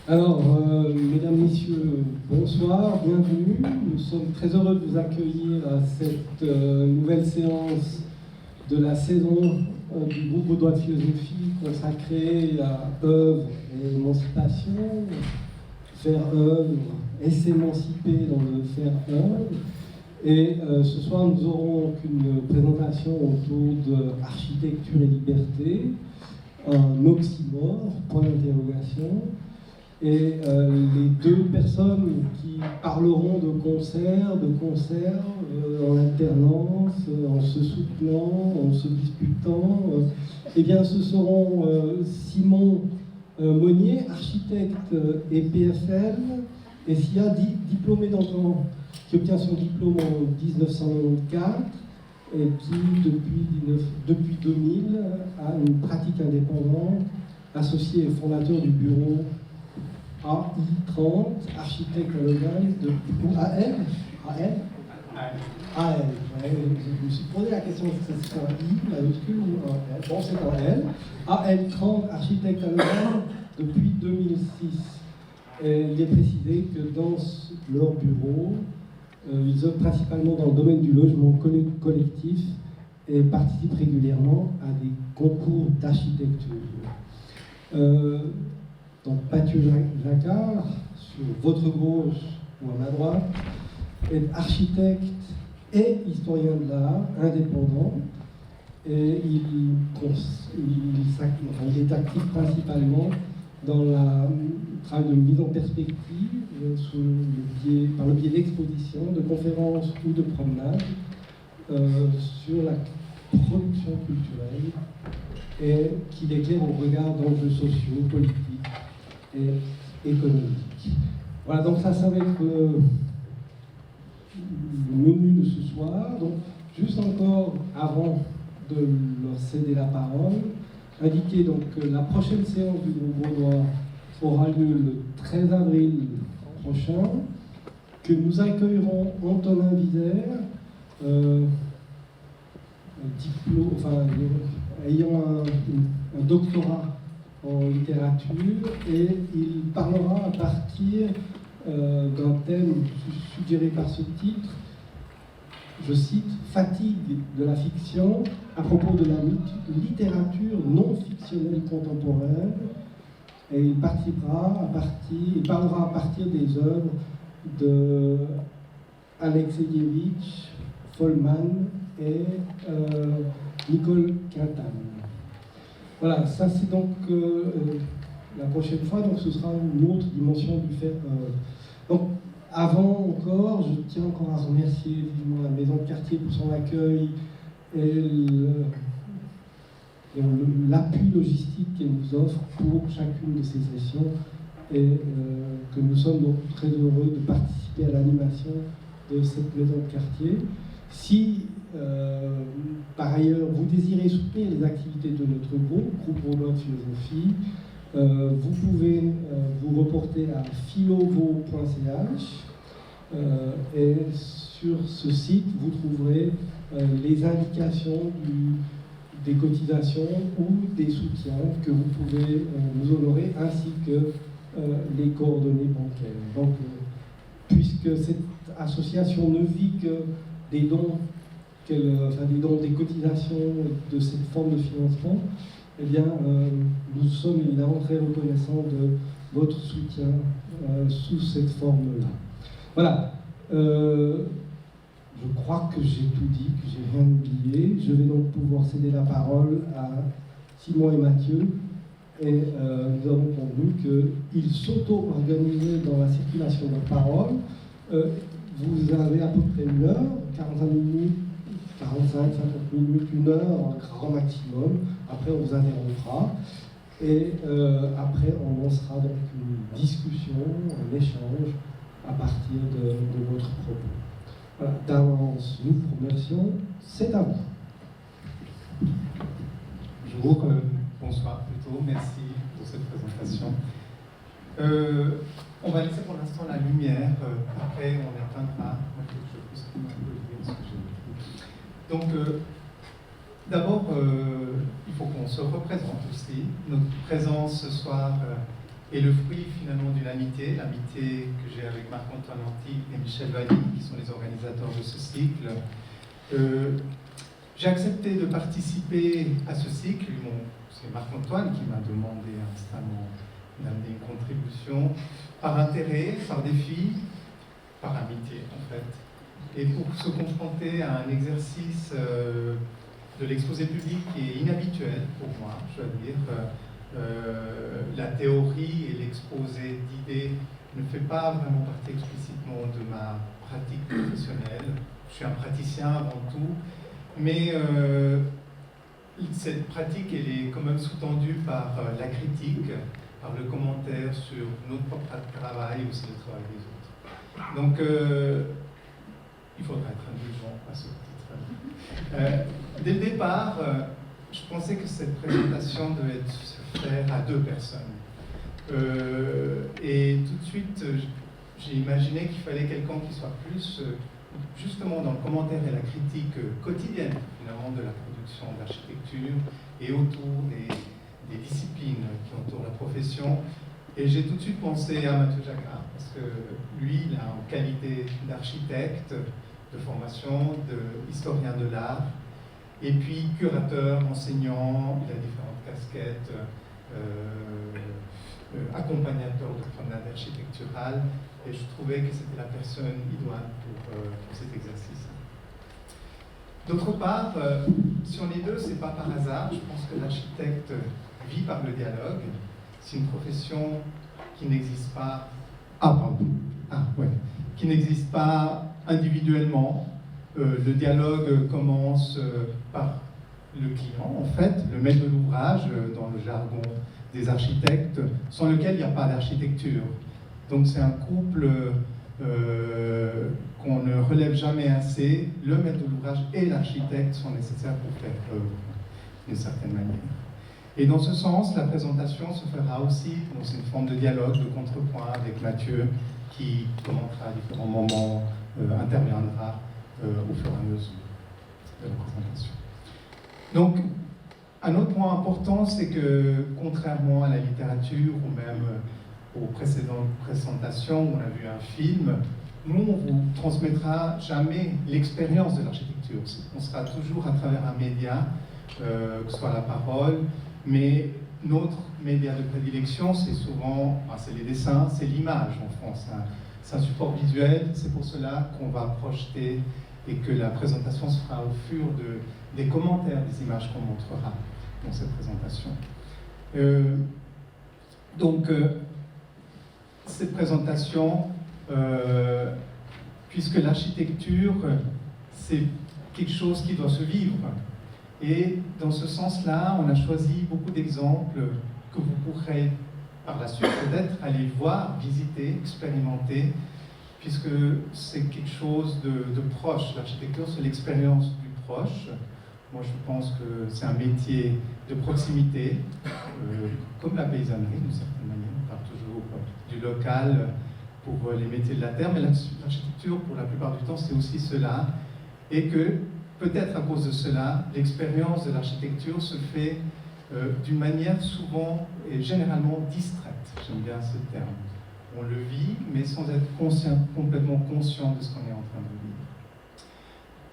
Alors, mesdames, messieurs, bonsoir, bienvenue. Nous sommes très heureux de vous accueillir à cette nouvelle séance de la saison du groupe Vaudois de philosophie consacrée à œuvre et émancipation, faire œuvre et s'émanciper dans le faire œuvre. Et ce soir, nous aurons une présentation autour de architecture et liberté, un oxymore, point d'interrogation. Et les deux personnes qui parleront de concert en alternance, en se soutenant, en se disputant, eh bien ce seront Simon Monnier, architecte et PFL, et SIA, diplômé d'entrant, qui obtient son diplôme en 1994 et qui, depuis 2000, a une pratique indépendante, associé et fondateur du bureau AI30, architecte à Lausanne, ou AL. Ouais, je me suis posé la question si c'est un I majuscule ou un L. Bon, c'est un L. AL30, architecte à Lausanne depuis 2006. Et il est précisé que dans leur bureau, ils œuvrent principalement dans le domaine du logement collectif et participent régulièrement à des concours d'architecture. Donc Mathieu Jacquard, sur votre gauche ou à ma droite, est architecte et historien de l'art indépendant. Et il est actif principalement dans le travail de mise en perspective par le biais d'expositions, de conférences ou de promenades sur la production culturelle et qui éclaire au regard d'enjeux sociaux, politiques et économique. Voilà, donc ça va être le menu de ce soir. Donc, juste encore, avant de leur céder la parole, indiquer donc que la prochaine séance du groupe Vaudois aura lieu le 13 avril prochain, que nous accueillerons Antonin Vizère, ayant un doctorat en littérature, et il parlera à partir d'un thème suggéré par ce titre, je cite, « Fatigue de la fiction » à propos de la littérature non fictionnelle contemporaine, et il parlera à partir des œuvres de Alexeyevitch, Follmann et Nicole Quintane. Voilà, ça c'est donc la prochaine fois, donc ce sera une autre dimension du faire. Donc avant encore, je tiens encore à remercier vivement la maison de quartier pour son accueil et l'appui logistique qu'elle nous offre pour chacune de ces sessions, et que nous sommes donc très heureux de participer à l'animation de cette maison de quartier. Si par ailleurs vous désirez soutenir les activités de notre groupe Vaudois de philosophie, vous pouvez vous reporter à philovo.ch et sur ce site vous trouverez les indications des cotisations ou des soutiens que vous pouvez nous honorer, ainsi que les coordonnées bancaires. Donc, puisque cette association ne vit que des dons, des cotisations de cette forme de financement, eh bien, nous sommes évidemment très reconnaissants de votre soutien sous cette forme-là. Voilà. Je crois que j'ai tout dit, que j'ai rien oublié. Je vais donc pouvoir céder la parole à Simon et Mathieu. Et nous avons convenu qu'ils s'auto-organisaient dans la circulation de la parole. Vous avez à peu près une heure, 45 minutes, 45, 50 minutes, une heure, un grand maximum. Après, on vous interrompra. Et après, on lancera donc une discussion, un échange à partir de votre propos. Voilà, d'avance, nous vous remercions. C'est à vous. Bonjour, bonsoir plutôt, merci pour cette présentation. On va laisser pour l'instant la lumière, après on éteindra. Donc, d'abord, il faut qu'on se représente aussi. Notre présence ce soir est le fruit finalement d'une amitié, l'amitié que j'ai avec Marc-Antoine Anti et Michel Valli, qui sont les organisateurs de ce cycle. J'ai accepté de participer à ce cycle. C'est Marc-Antoine qui m'a demandé instamment d'amener une contribution par intérêt, par défi, par amitié en fait. Et pour se confronter à un exercice de l'exposé public qui est inhabituel pour moi, je dois dire. La théorie et l'exposé d'idées ne fait pas vraiment partie explicitement de ma pratique professionnelle. Je suis un praticien avant tout, mais cette pratique, elle est quand même sous-tendue par la critique, par le commentaire sur notre propre travail ou sur le travail des autres. Donc, il faudra être indulgent à ce titre. Dès le départ, je pensais que cette présentation devait se faire à 2 personnes. Et tout de suite, j'ai imaginé qu'il fallait quelqu'un qui soit plus justement dans le commentaire et la critique quotidienne finalement de la production d'architecture et autour des disciplines qui entourent la profession. Et j'ai tout de suite pensé à Mathieu Jacquard, parce que lui, il a en qualité d'architecte de formation, d'historien de l'art, et puis curateur, enseignant, il a différentes casquettes, accompagnateur de promenade architecturale, et je trouvais que c'était la personne idoine pour cet exercice. D'autre part, si on est deux, c'est pas par hasard. Je pense que l'architecte vit par le dialogue. C'est une profession qui n'existe pas. Qui n'existe pas individuellement. Le dialogue commence par le client, en fait, le maître de l'ouvrage, dans le jargon des architectes, sans lequel il n'y a pas d'architecture. Donc c'est un couple qu'on ne relève jamais assez. Le maître de l'ouvrage et l'architecte sont nécessaires pour faire œuvre, d'une certaine manière. Et dans ce sens, la présentation se fera aussi dans une forme de dialogue, de contrepoint avec Mathieu, qui commentera à différents moments, interviendra au fur et à mesure de la présentation. Donc, un autre point important, c'est que, contrairement à la littérature ou même aux précédentes présentations où on a vu un film, nous, on ne vous transmettra jamais l'expérience de l'architecture. On sera toujours à travers un média, que ce soit la parole, mais notre média de prédilection, c'est souvent, c'est les dessins, c'est l'image en France. C'est un support visuel, c'est pour cela qu'on va projeter et que la présentation se fera au fur des commentaires des images qu'on montrera dans cette présentation. Cette présentation, puisque l'architecture, c'est quelque chose qui doit se vivre. Et dans ce sens-là, on a choisi beaucoup d'exemples que vous pourrez par la suite peut-être aller voir, visiter, expérimenter, puisque c'est quelque chose de proche. L'architecture, c'est l'expérience du proche. Moi, je pense que c'est un métier de proximité, comme la paysannerie, d'une certaine manière. On parle toujours du local pour les métiers de la terre, mais l'architecture, pour la plupart du temps, c'est aussi cela. Et que, peut-être à cause de cela, l'expérience de l'architecture se fait d'une manière souvent et généralement distraite. J'aime bien ce terme. On le vit, mais sans être complètement conscient de ce qu'on est en train de vivre.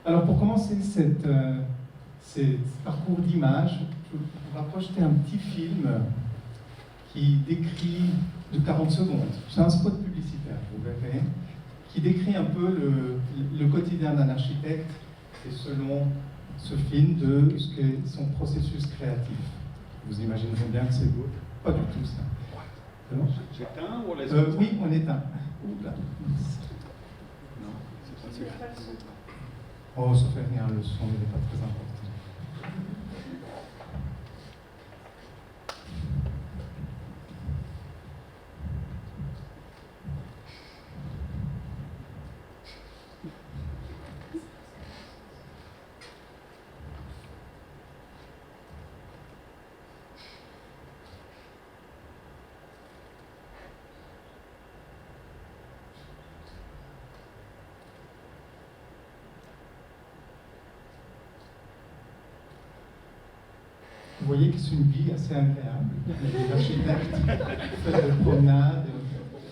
Alors, pour commencer ce parcours d'image, je vous rapprocher un petit film qui décrit, de 40 secondes, c'est un spot publicitaire, vous verrez, qui décrit un peu le quotidien d'un architecte, et selon ce film, de ce qu'est son processus créatif. Vous imaginerez bien que c'est beau. Pas du tout ça. J'éteins ou on laisse oui, on éteint. Oula. Non, c'est pas ça. Oh, ça fait rien, le son n'est pas très important. voyez que c'est une vie assez agréable. Les architectes font de promenades,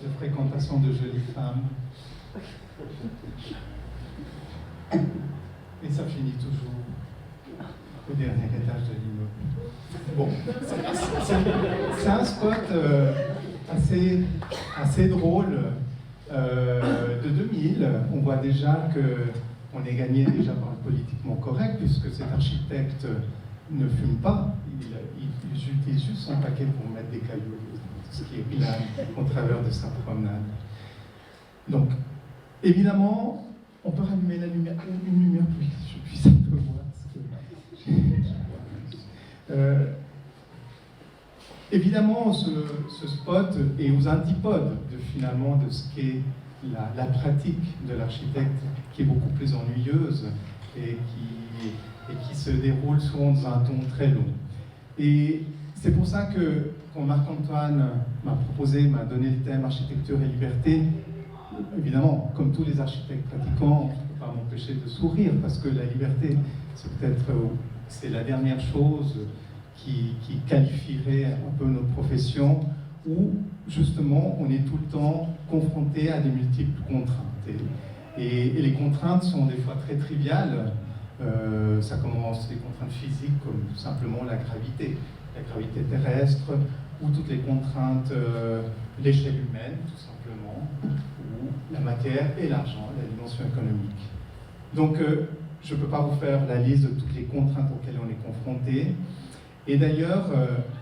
de fréquentation de jolies femmes. Et ça finit toujours au dernier étage de l'immeuble. Bon, c'est un spot assez drôle de 2000. On voit déjà qu'on est gagné déjà par le politiquement correct, puisque cet architecte ne fume pas. Il utilise juste son paquet pour mettre des cailloux, ce qui est bilingue au travers de sa promenade. Donc, évidemment, on peut rallumer la lumière, une lumière plus que je puisse un peu voir. Évidemment, ce spot est aux antipodes finalement de ce qu'est la pratique de l'architecte, qui est beaucoup plus ennuyeuse et qui se déroule souvent dans un ton très long. Et c'est pour ça que quand Marc-Antoine m'a donné le thème architecture et liberté, évidemment, comme tous les architectes pratiquants, je ne peux pas m'empêcher de sourire, parce que la liberté, c'est la dernière chose qui qualifierait un peu notre profession, où justement on est tout le temps confronté à des multiples contraintes. Et les contraintes sont des fois très triviales. Ça commence des contraintes physiques comme tout simplement la gravité terrestre, ou toutes les contraintes, l'échelle humaine tout simplement, ou la matière et l'argent, la dimension économique. Donc je ne peux pas vous faire la liste de toutes les contraintes auxquelles on est confronté. Et d'ailleurs,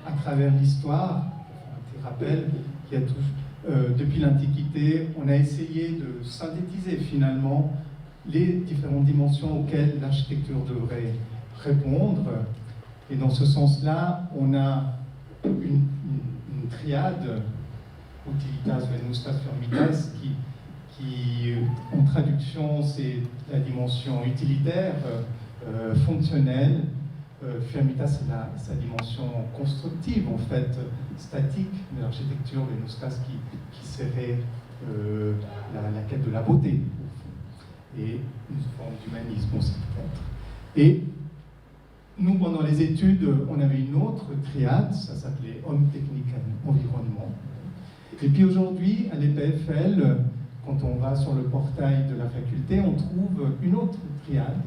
à travers l'histoire, un petit rappel, depuis l'Antiquité, on a essayé de synthétiser finalement les différentes dimensions auxquelles l'architecture devrait répondre. Et dans ce sens-là, on a une triade, utilitas, venustas, firmitas, qui en traduction, c'est la dimension utilitaire, fonctionnelle. Firmitas, c'est sa dimension constructive, en fait, statique de l'architecture, venustas qui serait la quête de la beauté, et une forme d'humanisme aussi peut-être. Et nous, pendant les études, on avait une autre triade, ça s'appelait homme, technique, environnement. Et puis aujourd'hui, à l'EPFL, quand on va sur le portail de la faculté, on trouve une autre triade,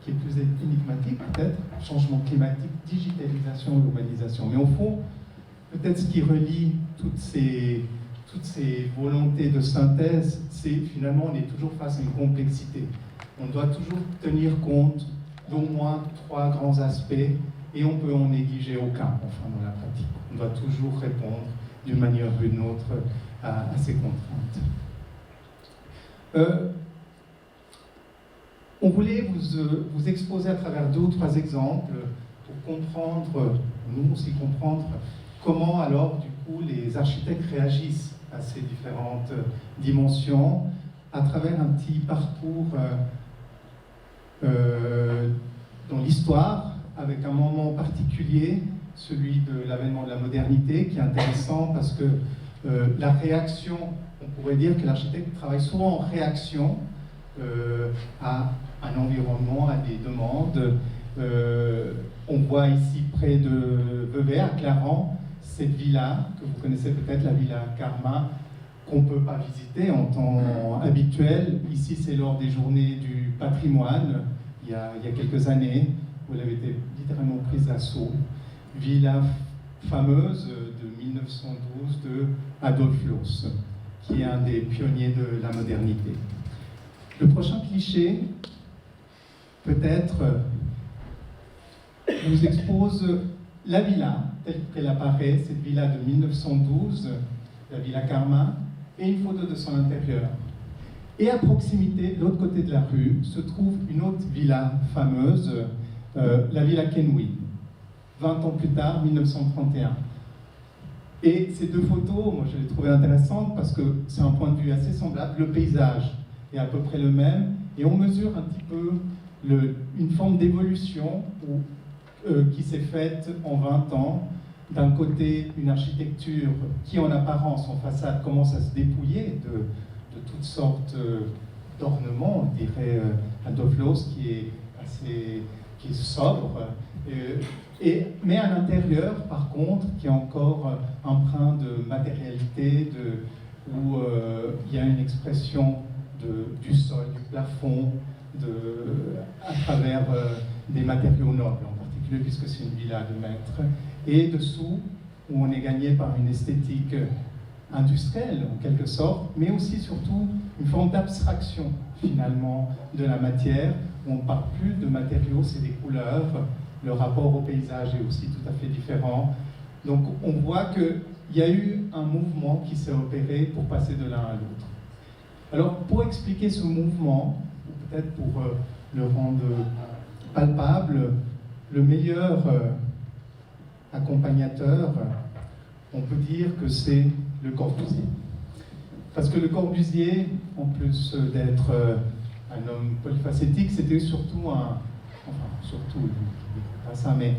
qui est plus énigmatique peut-être, changement climatique, digitalisation, urbanisation. Mais au fond, peut-être ce qui relie toutes ces volontés de synthèse, c'est finalement on est toujours face à une complexité. On doit toujours tenir compte d'au moins 3 grands aspects et on peut en négliger aucun, enfin dans la pratique. On doit toujours répondre d'une manière ou d'une autre à ces contraintes. On voulait vous exposer à travers 2 ou 3 exemples pour comprendre, nous aussi comprendre, comment alors du coup les architectes réagissent à ces différentes dimensions à travers un petit parcours dans l'histoire, avec un moment particulier, celui de l'avènement de la modernité, qui est intéressant parce que la réaction, on pourrait dire que l'architecte travaille souvent en réaction à un environnement, à des demandes. On voit ici près de Vevey, à Clarens, cette villa, que vous connaissez peut-être, la villa Karma, qu'on ne peut pas visiter en temps habituel. Ici, c'est lors des journées du patrimoine, il y a quelques années, où elle avait été littéralement prise d'assaut. Villa fameuse de 1912 de Adolf Loos, qui est un des pionniers de la modernité. Le prochain cliché, peut-être, nous expose la villa, telle qu'elle apparaît, cette villa de 1912, la villa Karma, et une photo de son intérieur. Et à proximité, de l'autre côté de la rue, se trouve une autre villa fameuse, la villa Kenouy, 20 ans plus tard, 1931. Et ces 2 photos, moi je les trouvais intéressantes parce que c'est un point de vue assez semblable. Le paysage est à peu près le même, et on mesure un petit peu une forme d'évolution qui s'est faite en 20 ans. D'un côté, une architecture qui, en apparence, en façade, commence à se dépouiller de toutes sortes d'ornements, on dirait Adolf Loos, qui est sobre, Mais à l'intérieur, par contre, qui est encore empreint de matérialité, où il y a une expression du sol, du plafond, à travers des matériaux nobles, en particulier puisque c'est une villa de maître, et dessous, où on est gagné par une esthétique industrielle, en quelque sorte, mais aussi, surtout, une forme d'abstraction, finalement, de la matière, où on ne parle plus de matériaux, c'est des couleurs, le rapport au paysage est aussi tout à fait différent. Donc, on voit qu'il y a eu un mouvement qui s'est opéré pour passer de l'un à l'autre. Alors, pour expliquer ce mouvement, ou peut-être pour le rendre palpable, le meilleur accompagnateur, on peut dire que c'est le Corbusier. Parce que le Corbusier, en plus d'être un homme polyfacétique, c'était surtout pas ça, mais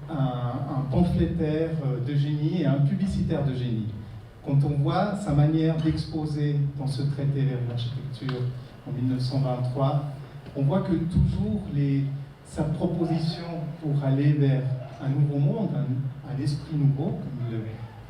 un pamphlétaire de génie et un publicitaire de génie. Quand on voit sa manière d'exposer dans ce traité vers l'architecture en 1923, on voit que toujours sa proposition pour aller vers un nouveau monde, un esprit nouveau, comme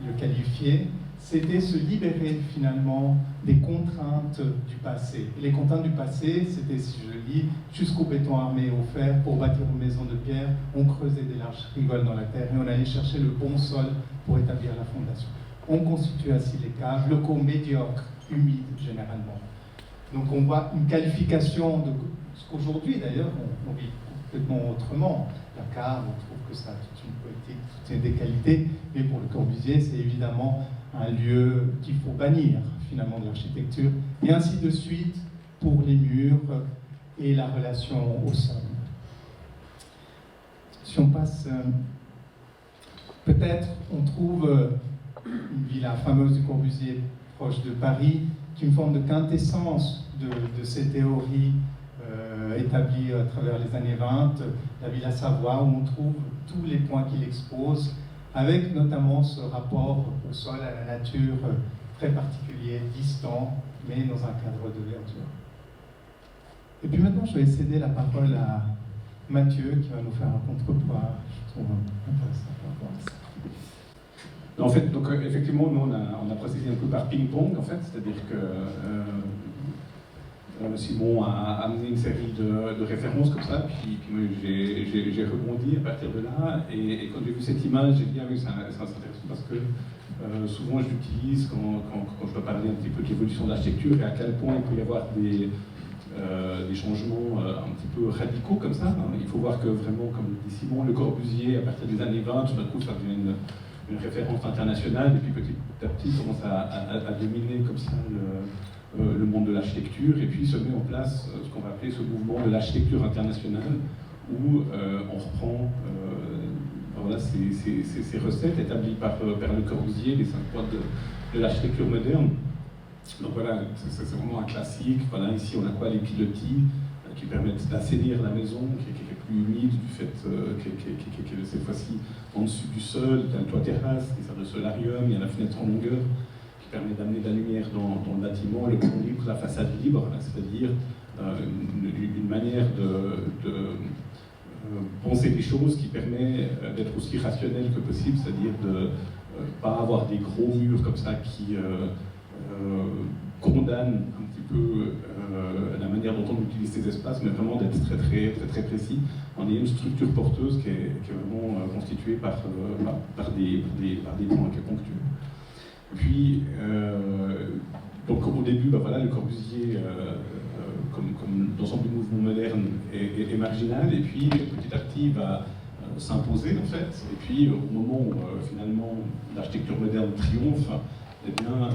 il le qualifiait, c'était se libérer finalement des contraintes du passé. Et les contraintes du passé, c'était, si je lis, jusqu'au béton armé et au fer, pour bâtir une maison de pierre, on creusait des larges rigoles dans la terre et on allait chercher le bon sol pour établir la fondation. On constitue ainsi les caves, locaux médiocres, humides généralement. Donc on voit une qualification de ce qu'aujourd'hui d'ailleurs on vit complètement autrement. La cave, on trouve que ça a toute une poétique, toutes des qualités, mais pour le Corbusier, c'est évidemment un lieu qu'il faut bannir finalement de l'architecture, et ainsi de suite pour les murs et la relation au sol. Si on passe, peut-être on trouve une villa fameuse du Corbusier proche de Paris, qui est une forme de quintessence de ces théories établies à travers les années 20, la Villa Savoie, où on trouve tous les points qu'il expose, avec notamment ce rapport au sol, à la nature très particulier, distant, mais dans un cadre de verdure. Et puis maintenant, je vais céder la parole à Mathieu, qui va nous faire un contrepoids, je trouve intéressant par rapport à ça. En fait, donc effectivement, nous on a procédé un peu par ping-pong, en fait, c'est-à-dire que Simon a amené une série de références comme ça, puis moi j'ai rebondi à partir de là, et quand j'ai vu cette image, j'ai dit ah oui, c'est intéressant parce que souvent je l'utilise quand je dois parler un petit peu de l'évolution de l'architecture et à quel point il peut y avoir des changements un petit peu radicaux comme ça. Hein. Il faut voir que vraiment, comme dit Simon, le Corbusier, à partir des années 20, tout d'un coup, ça devient une référence internationale, et puis petit à petit commence à dominer comme ça le monde de l'architecture, et puis se met en place ce qu'on va appeler ce mouvement de l'architecture internationale, où on reprend voilà, ces recettes établies par Le Corbusier, les 5 points de l'architecture moderne. Donc voilà, c'est vraiment un classique. Voilà, ici on a quoi? Les pilotis qui permettent d'assainir la maison, qui est plus humide du fait qu'elle est cette fois-ci en dessus du sol. Il y a le toit terrasse qui sert de solarium, il y a la fenêtre en longueur qui permet d'amener de la lumière dans le bâtiment, le plan libre, la façade libre, c'est-à-dire une manière de penser les choses qui permet d'être aussi rationnel que possible, c'est-à-dire de ne pas avoir des gros murs comme ça qui condamnent un petit peu la manière dont on utilise ces espaces, mais vraiment d'être très précis. On a une structure porteuse qui est vraiment constituée par des points qui est ponctueux. Puis, donc au début, voilà, le Corbusier, comme l'ensemble du mouvement moderne, est marginal, et puis petit à petit il va s'imposer en fait. Et puis au moment où finalement l'architecture moderne triomphe, eh bien,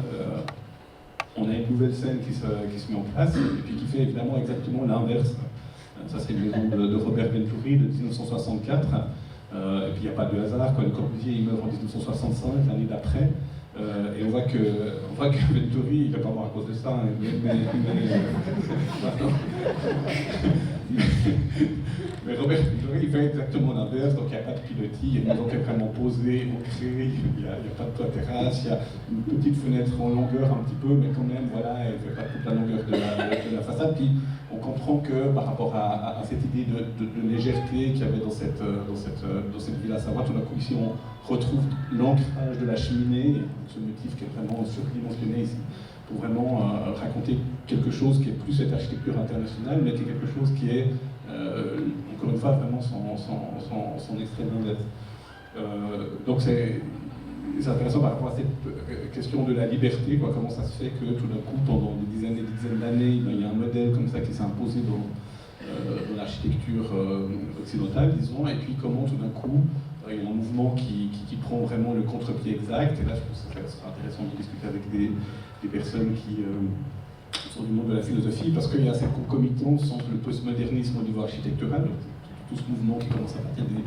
on a une nouvelle scène qui se met en place, et puis qui fait évidemment exactement l'inverse. Ça, c'est une maison de Robert Venturi de 1964, et puis il n'y a pas de hasard, quand le Corbusier il meurt en 1965, l'année d'après, et on voit que Venturi, il ne va pas mort à cause de ça, mais Robert Venturi, il fait exactement l'inverse, donc il n'y a pas de pilotis, il y a une maison qui est vraiment posée, ancrée, il n'y a pas de toit terrasse, il y a une petite fenêtre en longueur un petit peu, mais quand même, voilà, elle ne fait pas toute la longueur de la façade. Puis on on comprend que par rapport à cette idée de légèreté qu'il y avait dans cette Villa Savoie, tout d'un coup ici on retrouve l'ancrage de la cheminée, ce motif qui est vraiment surdimensionné ici, pour vraiment raconter quelque chose qui est plus cette architecture internationale, mais qui est quelque chose qui est, encore une fois, vraiment son extrême inverse. Donc c'est intéressant par rapport à cette question de la liberté, quoi, comment ça se fait que tout d'un coup, pendant des dizaines et des dizaines d'années, il y a un modèle comme ça qui s'est imposé dans l'architecture occidentale, disons, et puis comment tout d'un coup, il y a un mouvement qui prend vraiment le contre-pied exact, et là je pense que ça sera intéressant de discuter avec des personnes qui sont du monde de la philosophie, parce qu'il y a cette concomitance entre le postmodernisme au niveau architectural, tout ce mouvement qui commence à partir du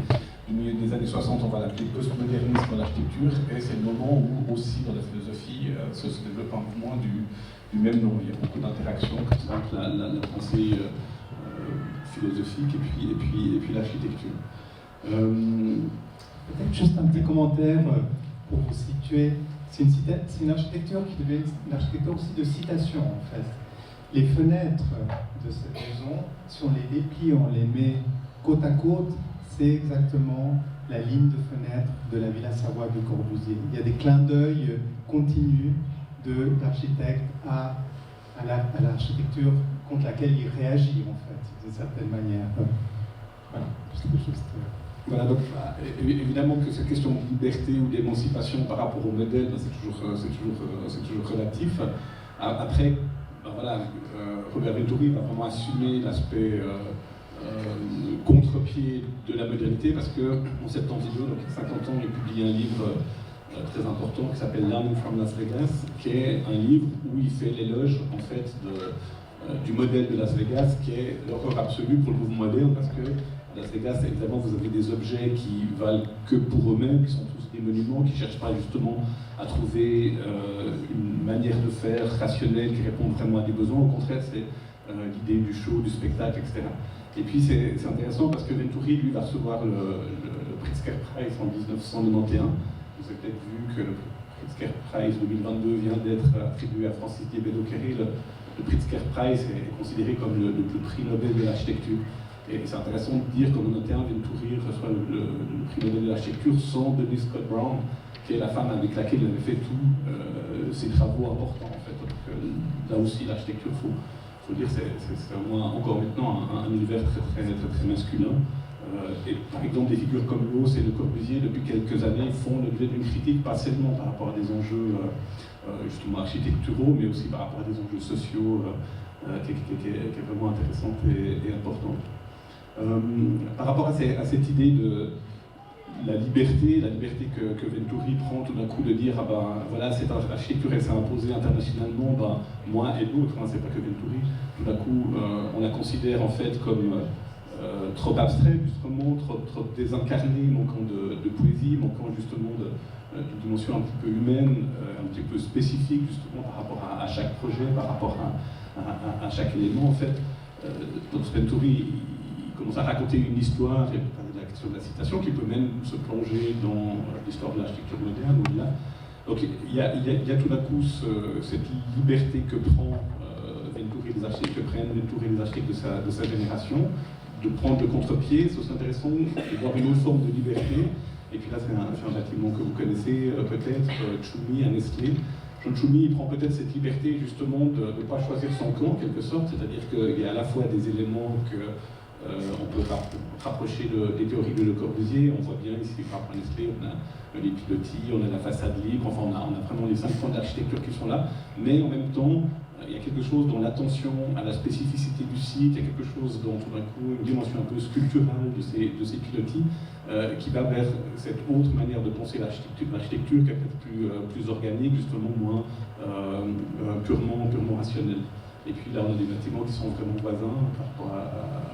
milieu des années 60, on va l'appeler postmodernisme dans l'architecture, et c'est le moment où aussi dans la philosophie se développe un mouvement du même nom. Il y a beaucoup d'interactions entre la pensée philosophique et puis l'architecture. Peut-être juste un petit commentaire pour vous situer. C'est une architecture qui devient une architecture aussi de citation en fait. Les fenêtres de cette maison, si on les déplie, on les met côte à côte, c'est exactement la ligne de fenêtre de la Villa Savoie de Corbusier. Il y a des clins d'œil continus de l'architecte à l'architecture contre laquelle il réagit en fait, d'une certaine manière. Voilà, c'était juste... Voilà, donc évidemment que cette question de liberté ou d'émancipation par rapport au modèle, c'est toujours relatif. Après, voilà, Robert Venturi va vraiment assumer l'aspect contre-pied de la modernité, parce qu'en 72, donc il y a 50 ans, il publie un livre très important qui s'appelle Learning from Las Vegas, qui est un livre où il fait l'éloge en fait du modèle de Las Vegas, qui est l'horreur absolue pour le mouvement moderne, parce que Las Vegas, évidemment, vous avez des objets qui valent que pour eux-mêmes, qui sont tous des monuments, qui ne cherchent pas justement à trouver une manière de faire rationnelle qui réponde vraiment à des besoins. Au contraire, c'est l'idée du show, du spectacle, etc. Et puis c'est intéressant parce que Venturi, lui, va recevoir le Pritzker Prize en 1991. Vous avez peut-être vu que le Pritzker Prize 2022 vient d'être attribué à Francis Diebédo-Quéré. Le Pritzker Prize est considéré comme le prix Nobel de l'architecture. Et c'est intéressant de dire qu'en 1991, Venturi reçoit le prix Nobel de l'architecture sans Denise Scott Brown, qui est la femme avec laquelle il avait fait tous ses travaux importants. En fait. Donc, là aussi, l'architecture, faut dire, c'est encore maintenant un univers très masculin. Et par exemple, des figures comme Loos et Le Corbusier, depuis quelques années, font l'objet d'une critique, pas seulement par rapport à des enjeux justement architecturaux, mais aussi par rapport à des enjeux sociaux, qui est vraiment intéressante et importante. Par rapport à cette idée de la liberté que Venturi prend tout d'un coup de dire, ah ben voilà, cette architecture elle s'est imposée internationalement, ben, moi et d'autres, hein, c'est pas que Venturi, tout d'un coup on la considère en fait comme trop abstrait, justement, trop désincarné, manquant de poésie, manquant justement d'une dimension un petit peu humaine, un petit peu spécifique justement par rapport à chaque projet, par rapport à chaque élément en fait. Donc Venturi il commence à raconter une histoire, et la question de la citation, qui peut même se plonger dans l'histoire de l'architecture moderne au-delà. Donc il y a tout d'un coup cette liberté que prend Venturi, les architectes que prennent Venturi, les architectes de sa génération, de prendre le contre-pied. C'est aussi intéressant de voir une autre forme de liberté. Et puis là, c'est un bâtiment que vous connaissez peut-être, Tchoumi à Nestlé. John Tchoumi prend peut-être cette liberté justement de ne pas choisir son camp en quelque sorte, c'est-à-dire qu'il y a à la fois des éléments que on peut rapprocher des théories de Le Corbusier. On voit bien ici, par rapport à Nestlé, on a les pilotis, on a la façade libre, enfin on a vraiment les 5 points d'architecture qui sont là, mais en même temps, il y a quelque chose dans l'attention à la spécificité du site, il y a quelque chose dans tout d'un coup une dimension un peu sculpturale de ces pilotis qui va vers cette autre manière de penser l'architecture qui est peut-être plus organique, justement moins purement rationnelle. Et puis là on a des bâtiments qui sont vraiment voisins par rapport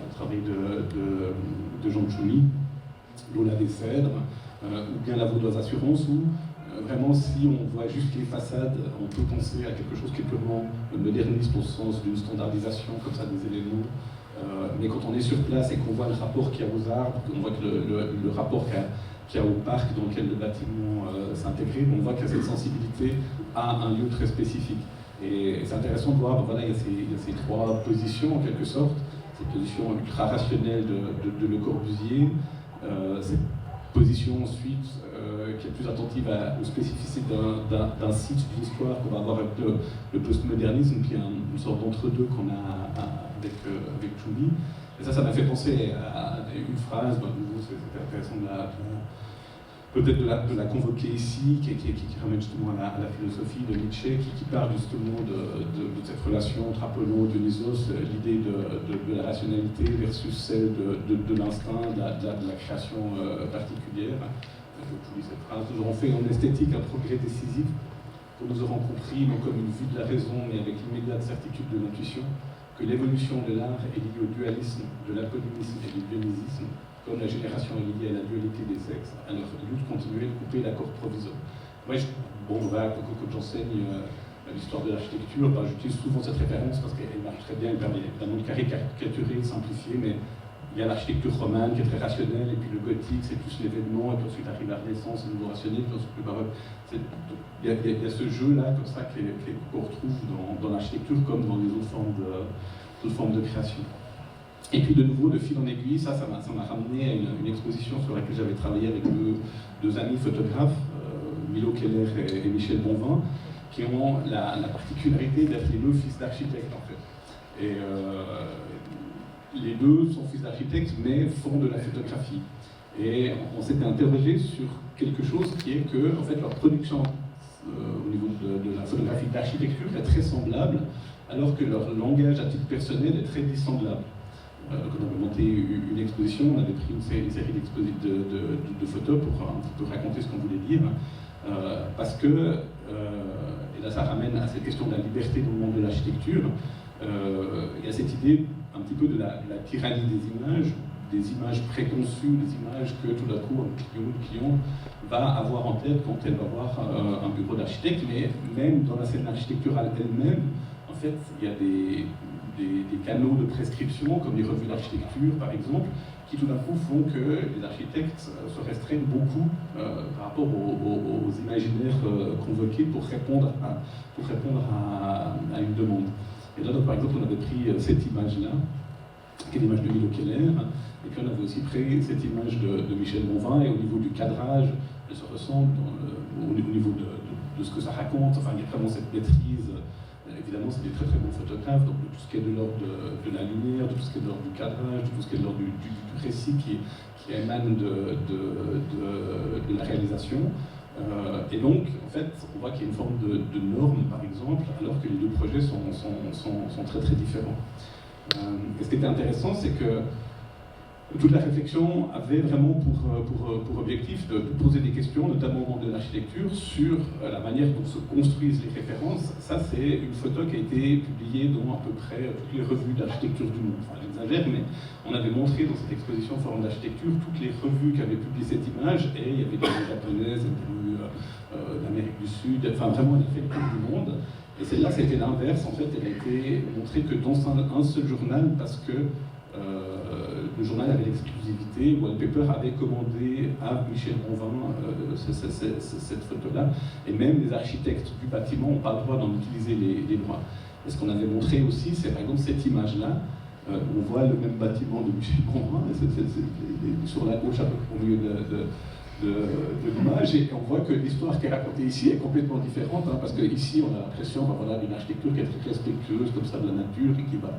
au travail de Jean Tchoumi, l'Ola des Cèdres, ou bien la Vaudoise Assurance, où vraiment, si on voit juste les façades, on peut penser à quelque chose qui est purement moderniste au sens d'une standardisation comme ça des éléments. Mais quand on est sur place et qu'on voit le rapport qu'il y a aux arbres, qu'on voit que le rapport qu'il y a au parc dans lequel le bâtiment s'intègre, on voit qu'il y a cette sensibilité à un lieu très spécifique. Et ça intéressant de voir, voilà, il y a ces trois positions en quelque sorte, cette position ultra-rationnelle de Le Corbusier, cette position ensuite qui est plus attentive aux spécificités d'un site, d'une histoire qu'on va avoir avec le postmodernisme, qui est une sorte d'entre-deux qu'on a avec Tchoumi. Et ça m'a fait penser à une phrase, c'était intéressant peut-être de la convoquer ici, qui ramène justement à la philosophie de Nietzsche, qui parle justement de cette relation entre Apollon et Dionysos, l'idée de la rationalité versus celle de l'instinct, de la création particulière. Je lis cette phrase: nous aurons fait en esthétique un progrès décisif, pour nous aurons compris, non comme une vue de la raison, mais avec l'immédiate certitude de l'intuition, que l'évolution de l'art est liée au dualisme, de l'aponymisme et du dionysisme, comme la génération est liée à la dualité des sexes, à leur lutte continuelle de couper l'accord provisoire. Moi, quand j'enseigne l'histoire de l'architecture, j'utilise souvent cette référence parce qu'elle marche très bien, elle permet évidemment de caricaturer, de simplifier, mais il y a l'architecture romane qui est très rationnelle, et puis le gothique c'est plus l'événement, et puis ensuite arrive la Renaissance, le nouveau rationnel, puis ensuite le baroque. Il y a ce jeu-là comme ça qu'on retrouve dans l'architecture comme dans les autres formes de création. Et puis de nouveau, de fil en aiguille, ça m'a ramené à une exposition sur laquelle j'avais travaillé avec deux amis photographes, Milo Keller et Michel Bonvin, qui ont la particularité d'être les deux fils d'architectes en fait. Et les deux sont fils d'architectes, mais font de la photographie. Et on s'était interrogé sur quelque chose qui est que, en fait, leur production au niveau de la photographie d'architecture est très semblable, alors que leur langage à titre personnel est très dissemblable. Donc on avait monté une exposition, on avait pris une série de photos pour un petit peu raconter ce qu'on voulait dire, parce que, et là ça ramène à cette question de la liberté dans le monde de l'architecture, il y a cette idée un petit peu de la tyrannie des images préconçues, des images que tout d'un coup un client va avoir en tête quand elle va voir un bureau d'architecte, mais même dans la scène architecturale elle-même, en fait, il y a des canaux de prescription, comme les revues d'architecture par exemple, qui tout d'un coup font que les architectes se restreignent beaucoup par rapport aux imaginaires convoqués pour répondre à une demande. Et là, donc, par exemple, on avait pris cette image-là, qui est l'image de Milo Keller, et puis on avait aussi pris cette image de Michel Bonvin, et au niveau du cadrage, elle se ressemble au niveau de ce que ça raconte. Enfin, il y a vraiment cette maîtrise. Évidemment, c'est des très très bons photographes, donc de tout ce qui est de l'ordre de la lumière, de tout ce qui est de l'ordre du cadrage, de tout ce qui est de l'ordre du récit qui émane de la réalisation. Et donc, en fait, on voit qu'il y a une forme de norme, par exemple, alors que les deux projets sont très très différents. Et ce qui était intéressant, c'est que toute la réflexion avait vraiment pour objectif de poser des questions, notamment au monde de l'architecture, sur la manière dont se construisent les références. Ça, c'est une photo qui a été publiée dans à peu près toutes les revues d'architecture du monde. Enfin, j'exagère, mais on avait montré dans cette exposition Forum d'architecture toutes les revues qui avaient publié cette image, et il y avait des revues japonaises, des revues d'Amérique du Sud, enfin vraiment, elle a fait le tour du monde. Et celle-là, c'était l'inverse. En fait, elle a été montrée que dans un seul journal, parce que le journal avait l'exclusivité, Wallpaper avait commandé à Michel Bonvin cette photo-là, et même les architectes du bâtiment n'ont pas le droit d'en utiliser les droits. Et ce qu'on avait montré aussi, c'est par exemple cette image-là, on voit le même bâtiment de Michel Bonvin, sur la gauche, à peu près au milieu de l'image, et on voit que l'histoire qui est racontée ici est complètement différente, hein, parce qu'ici on a l'impression d'une architecture qui est très respectueuse comme ça de la nature, et qui va,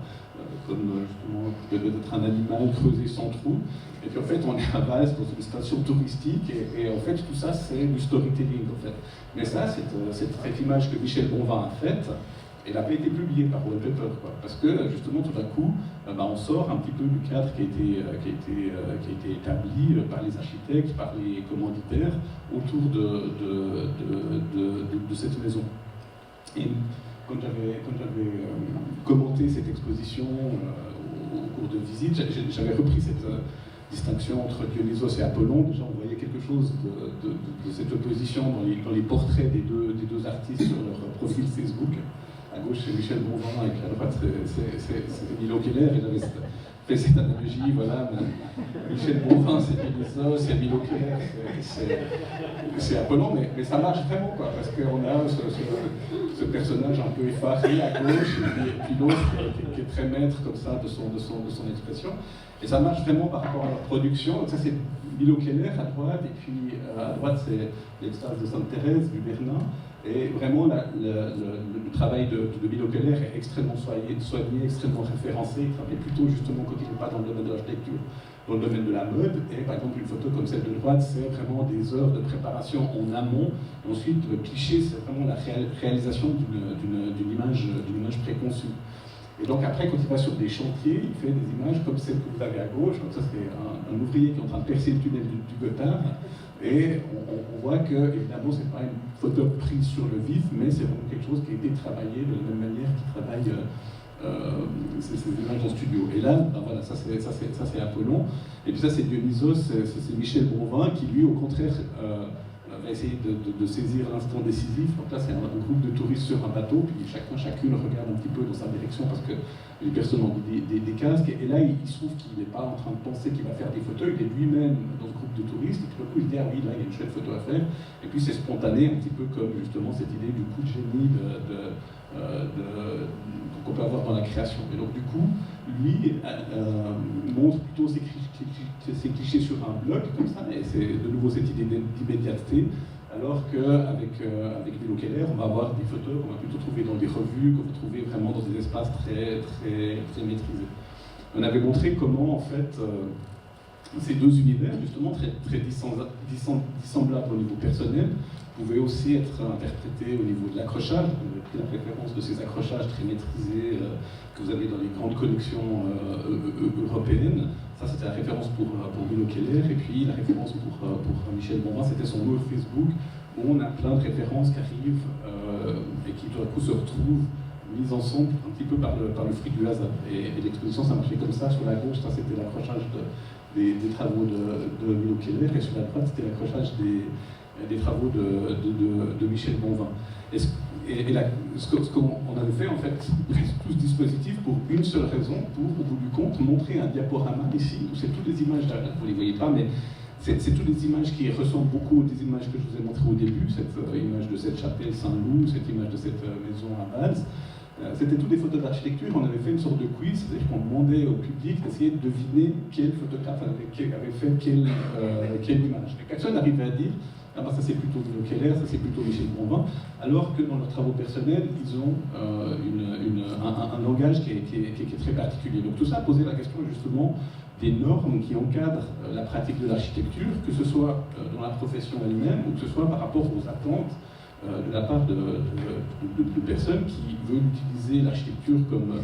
comme justement, peut-être un animal creusé sans trou, et puis en fait on est à base dans une station touristique, et en fait tout ça c'est du storytelling en fait. Mais ça, cette image que Michel Bonvin a faite, elle n'a pas été publiée par Wallpaper, parce que justement tout d'un coup, on sort un petit peu du cadre qui a été établi par les architectes, par les commanditaires, autour de cette maison. Et quand j'avais commenté cette exposition au cours de visite, j'avais repris cette distinction entre Dionysos et Apollon. Déjà, on voyait quelque chose de cette opposition dans les portraits des deux artistes sur leur profil Facebook. À gauche, c'est Michel Bonvin, et à droite, c'est Milo Keller. Et j'avais fait cette analogie, voilà, Michel Bonvin, c'est Dionysos, c'est Milo Keller, c'est Apollon, mais ça marche vraiment, quoi, parce qu'on a ce personnage un peu effaré à gauche, et puis l'autre qui est très maître comme ça de son expression. Et ça marche vraiment par rapport à leur production. Donc ça, c'est Milo Keller à droite, et puis à droite, c'est l'extase de Sainte-Thérèse, du Bernin. Et vraiment, le travail de Milo Keller est extrêmement soigné, extrêmement référencé. Il travaille plutôt, justement, quand il n'est pas dans le domaine de l'architecture, dans le domaine de la mode. Et par exemple, une photo comme celle de droite, c'est vraiment des heures de préparation en amont. Ensuite, le cliché, c'est vraiment la réalisation d'une image préconçue. Et donc après, quand il va sur des chantiers, il fait des images comme celle que vous avez à gauche. Donc ça, c'est un ouvrier qui est en train de percer le tunnel du Gothard. Et on voit que, évidemment, c'est pas une photo prise sur le vif, mais c'est vraiment quelque chose qui a été travaillé de la même manière qu'il travaille ces images en studio. Et là, ben voilà, ça c'est Apollon. Et puis ça, c'est Dionysos, c'est Michel Bonvin, qui lui, au contraire, va essayer de saisir l'instant décisif. Donc là, c'est un groupe de touristes sur un bateau, puis chacune regarde un petit peu dans sa direction parce que les personnes ont des casques. Et là, il se trouve qu'il n'est pas en train de penser qu'il va faire des photos, il est lui-même dans ce groupe de touristes. Et puis, du coup, il dit, ah oui, là, il y a une chouette photo à faire. Et puis, c'est spontané, un petit peu comme justement cette idée du coup de génie qu'on peut avoir dans la création. Et donc, du coup, lui montre plutôt ses clichés sur un bloc, comme ça, et c'est de nouveau cette idée d'immédiateté, alors qu'avec Milo Keller, on va avoir des photos qu'on va plutôt trouver dans des revues, qu'on va trouver vraiment dans des espaces très maîtrisés. On avait montré comment, en fait, ces deux univers, justement, très dissemblables au niveau personnel, pouvaient aussi être interprétés au niveau de l'accrochage. Vous avez pris la référence de ces accrochages très maîtrisés que vous avez dans les grandes collections européennes. Ça, c'était la référence pour Milo Keller, et puis la référence pour Michel Bonvin, c'était son mur Facebook, où on a plein de références qui arrivent et qui, tout à coup, se retrouvent mises ensemble un petit peu par le fruit du hasard. Et l'exposition, ça marchait comme ça. Sur la gauche, ça, c'était l'accrochage des travaux de Milo Keller, et sur la droite, c'était l'accrochage des travaux de Michel Bonvin. Et là, ce qu'on avait fait, en fait, tout ce dispositif pour une seule raison, pour, au bout du compte, montrer un diaporama ici, où c'est toutes les images, vous ne les voyez pas, mais c'est toutes les images qui ressemblent beaucoup aux images que je vous ai montrées au début, cette image de cette chapelle Saint-Loup, cette image de cette maison à Vals. C'était toutes des photos d'architecture. On avait fait une sorte de quiz, c'est-à-dire qu'on demandait au public d'essayer de deviner quel photographe avait fait quelle image. Et personne n'arrivait à dire ah ben ça c'est plutôt Milo Keller, ça c'est plutôt Michel Bonvin, alors que dans leurs travaux personnels, ils ont un langage qui est très particulier. Donc tout ça a posé la question justement des normes qui encadrent la pratique de l'architecture, que ce soit dans la profession elle-même ou que ce soit par rapport aux attentes de la part de personnes qui veulent utiliser l'architecture comme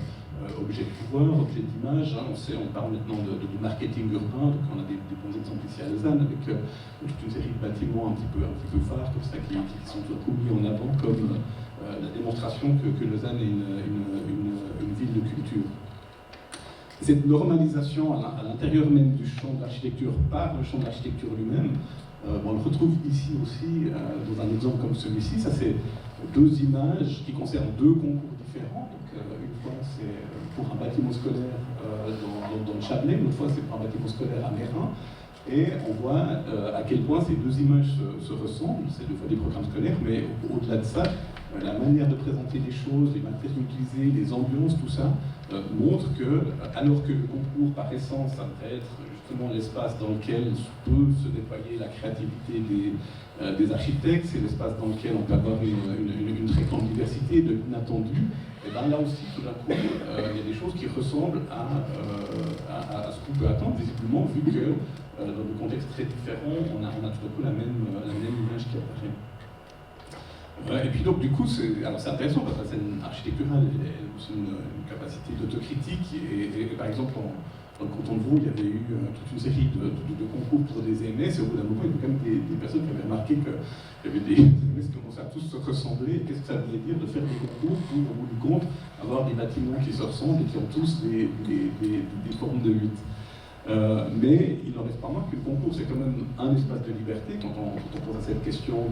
objet de pouvoir, objet d'image. Hein. On parle maintenant de marketing urbain, donc on a des bons exemples ici à Lausanne avec toute une série de bâtiments un petit peu phares comme ça qui sont tout mis en avant comme la démonstration que Lausanne est une ville de culture. Cette normalisation à l'intérieur même du champ de l'architecture par le champ de l'architecture lui-même, on le retrouve ici aussi dans un exemple comme celui-ci. Ça, c'est deux images qui concernent deux concours différents. Donc, une fois, c'est pour un bâtiment scolaire dans le Chablais, l'autre fois, c'est pour un bâtiment scolaire à Mérin. Et on voit à quel point ces deux images se ressemblent. C'est deux fois des programmes scolaires, mais au-delà de ça, la manière de présenter les choses, les matériaux utilisés, les ambiances, tout ça, montre que, alors que le concours, par essence, ça devrait être justement l'espace dans lequel peut se déployer la créativité des architectes, c'est l'espace dans lequel on peut avoir une très grande diversité de l'inattendu. Et bien là aussi, tout d'un coup, il y a des choses qui ressemblent à ce qu'on peut attendre, visiblement, vu que dans des contextes très différents, on a tout à coup la même image qui apparaît. Et puis donc du coup, c'est intéressant parce que la scène architecturale elle a aussi une capacité d'autocritique et par exemple dans le canton de Vaud, il y avait eu toute une série de concours pour des EMS et au bout d'un moment, il y avait quand même des personnes qui avaient remarqué qu'il y avait des EMS qui commençaient à tous se ressembler. Qu'est-ce que ça voulait dire de faire des concours pour, au bout du compte, avoir des bâtiments qui se ressemblent et qui ont tous des formes de 8. Mais il n'en reste pas moins que le concours, c'est quand même un espace de liberté quand on pense à cette question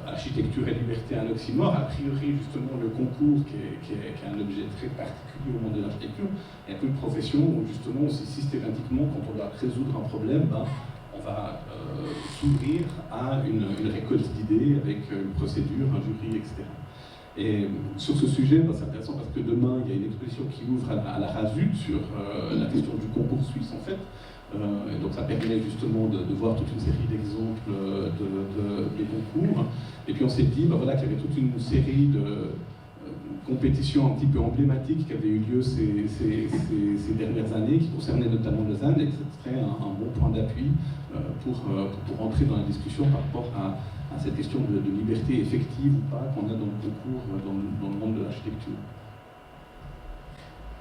architecture et liberté un oxymore. A priori, justement, le concours, qui est un objet très particulier au monde de l'architecture, il y a une profession où, justement, c'est systématiquement, quand on doit résoudre un problème, on va s'ouvrir à une récolte d'idées avec une procédure, un jury, etc. Et sur ce sujet, c'est intéressant parce que demain, il y a une exposition qui ouvre à la RASUD sur la question du concours suisse, en fait. Et donc ça permet justement de voir toute une série d'exemples de concours. Et puis on s'est dit voilà, qu'il y avait toute une série de compétitions un petit peu emblématiques qui avaient eu lieu ces dernières années, qui concernaient notamment Lausanne, et que ce serait un bon point d'appui pour entrer dans la discussion par rapport à cette question de liberté effective ou pas qu'on a dans le concours, dans le monde de l'architecture.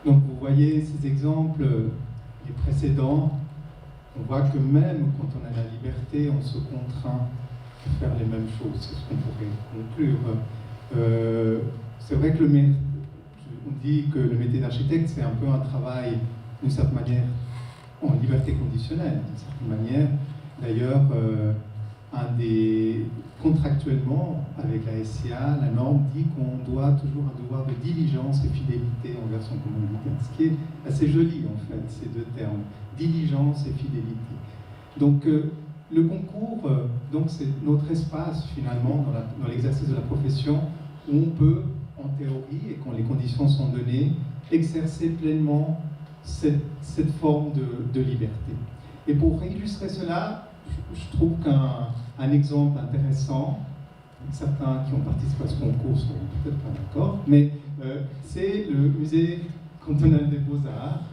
Donc vous voyez ces exemples, les précédents, on voit que même quand on a la liberté, on se contraint à faire les mêmes choses, c'est ce qu'on pourrait conclure. C'est vrai que on dit que le métier d'architecte, c'est un peu un travail, d'une certaine manière, en liberté conditionnelle, d'une certaine manière. D'ailleurs, contractuellement, avec la SCA, la norme dit qu'on doit toujours un devoir de diligence et fidélité envers son commanditaire, ce qui est assez joli en fait, ces deux termes, diligence et fidélité. Donc le concours, c'est notre espace finalement dans l'exercice de la profession où on peut, en théorie, et quand les conditions sont données, exercer pleinement cette forme de liberté. Et pour illustrer cela, je trouve qu'un exemple intéressant, certains qui ont participé à ce concours sont peut-être pas d'accord, mais c'est le musée cantonal des Beaux-Arts,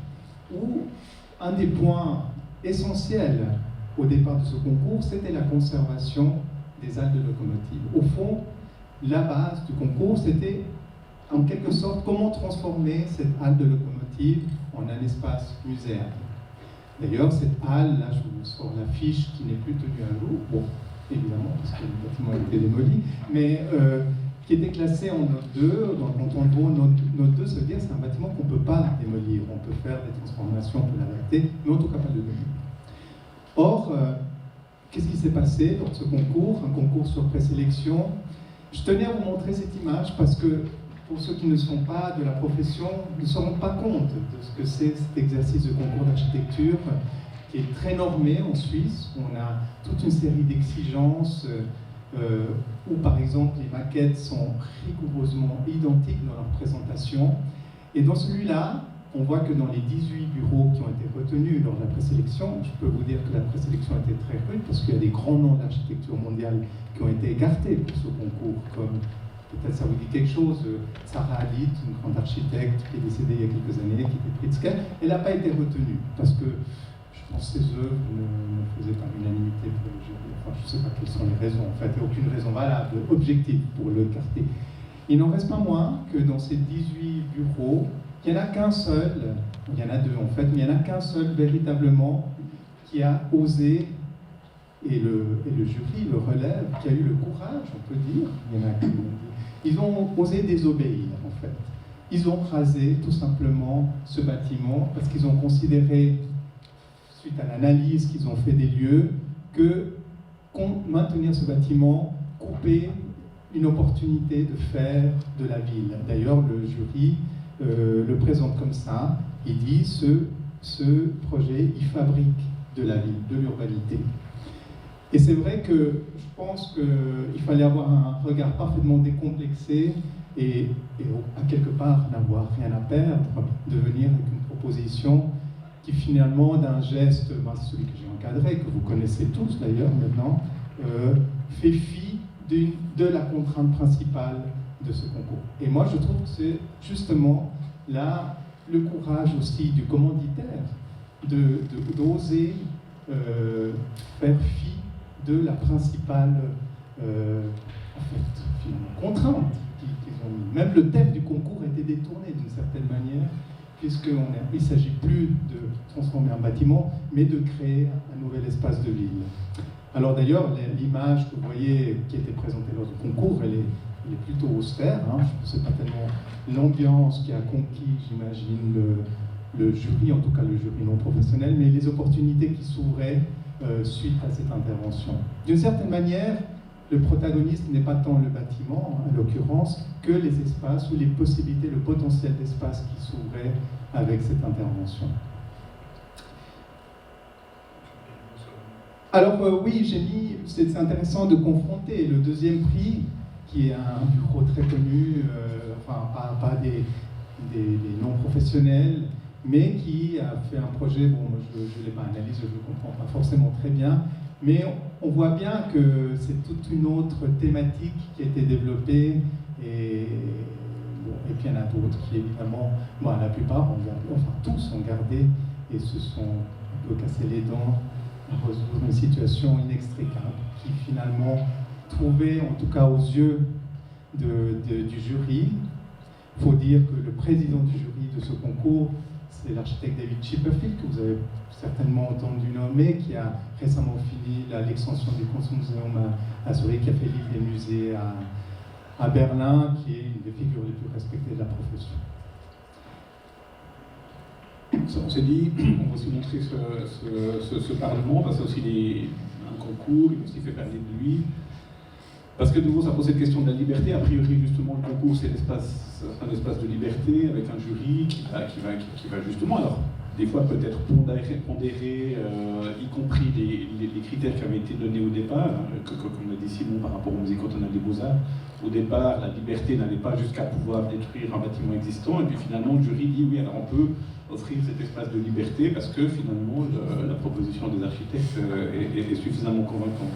où un des points essentiels au départ de ce concours, c'était la conservation des halles de locomotives. Au fond, la base du concours, c'était en quelque sorte comment transformer cette halle de locomotive en un espace muséal. D'ailleurs, cette halle, là, je vous sors l'affiche qui n'est plus tenue un jour, bon, évidemment, parce que le bâtiment a été démoli, mais qui était classée en note 2. Dans le canton de Vaud, note 2, ça veut dire que c'est un bâtiment qu'on ne peut pas démolir. On peut faire des transformations, on peut l'adapter, mais en tout cas pas le démolir. Or, qu'est-ce qui s'est passé lors de ce concours, un concours sur présélection? Je tenais à vous montrer cette image parce que pour ceux qui ne sont pas de la profession, ne se rendent pas compte de ce que c'est cet exercice de concours d'architecture qui est très normé en Suisse. On a toute une série d'exigences où, par exemple, les maquettes sont rigoureusement identiques dans leur présentation. Et dans celui-là, on voit que dans les 18 bureaux qui ont été retenus lors de la présélection, je peux vous dire que la présélection a été très rude parce qu'il y a des grands noms de l'architecture mondiale qui ont été écartés pour ce concours, comme peut-être ça vous dit quelque chose, Sarah Halit, une grande architecte qui est décédée il y a quelques années, qui était Pritzker, elle n'a pas été retenue parce que je pense que ses œuvres ne faisaient pas l'unanimité pour le jury. Enfin, je ne sais pas quelles sont les raisons, en fait, il n'y a aucune raison valable, objective pour le écarter. Il n'en reste pas moins que dans ces 18 bureaux, il n'y en a qu'un seul, il y en a deux en fait, mais il n'y en a qu'un seul véritablement qui a osé, et le jury le relève, qui a eu le courage, on peut dire, il y en a qui l'ont dit, ils ont osé désobéir en fait. Ils ont rasé tout simplement ce bâtiment parce qu'ils ont considéré, suite à l'analyse qu'ils ont fait des lieux, que maintenir ce bâtiment coupait une opportunité de faire de la ville. D'ailleurs, le jury le présente comme ça, il dit ce projet, il fabrique de la ville, de l'urbanité. Et c'est vrai que je pense qu'il fallait avoir un regard parfaitement décomplexé et à quelque part n'avoir rien à perdre, de venir avec une proposition qui finalement, d'un geste, c'est celui que j'ai encadré, que vous connaissez tous d'ailleurs maintenant, fait fi de la contrainte principale de ce concours. Et moi, je trouve que c'est justement là le courage aussi du commanditaire d'oser faire fi de la principale en fait, finalement, contrainte qu'ils ont mis. Même le thème du concours a été détourné d'une certaine manière, puisqu'il ne s'agit plus de transformer un bâtiment, mais de créer un nouvel espace de ville. Alors d'ailleurs, l'image que vous voyez qui a été présentée lors du concours, elle est plutôt austère. Hein. Ce n'est pas tellement l'ambiance qui a conquis, j'imagine, le jury, en tout cas le jury non professionnel, mais les opportunités qui s'ouvraient suite à cette intervention. D'une certaine manière, le protagoniste n'est pas tant le bâtiment, en l'occurrence, que les espaces ou les possibilités, le potentiel d'espace qui s'ouvrait avec cette intervention. Alors oui, j'ai mis, c'est intéressant de confronter le deuxième prix, qui est un bureau très connu, enfin pas des non-professionnels, mais qui a fait un projet, bon, moi, je ne l'ai pas analysé, je ne le comprends pas forcément très bien, mais on voit bien que c'est toute une autre thématique qui a été développée, et puis il y en a d'autres qui évidemment, bon, la plupart ont gardé, enfin tous ont gardé, et se sont un peu cassé les dents à résoudre une situation inextricable, qui finalement trouvait, en tout cas aux yeux du jury, il faut dire que le président du jury de ce concours, c'est l'architecte David Chipperfield, que vous avez certainement entendu nommer, qui a récemment fini l'extension du Kunstmuseum à Zurich, qui a fait vivre les musées à Berlin, qui est une des figures les plus respectées de la profession. On s'est dit, on va aussi montrer ce Parlement, parce que c'est aussi un concours, il aussi fait parler de lui. Parce que de nouveau, ça pose cette question de la liberté. A priori, justement, le concours, c'est un espace de liberté avec un jury qui va justement, alors, des fois peut-être pondérer, y compris les critères qui avaient été donnés au départ, comme l'a dit Simon par rapport au musée cantonal des Beaux-Arts. Au départ, la liberté n'allait pas jusqu'à pouvoir détruire un bâtiment existant, et puis finalement, le jury dit oui, alors on peut offrir cet espace de liberté parce que finalement, la proposition des architectes est suffisamment convaincante.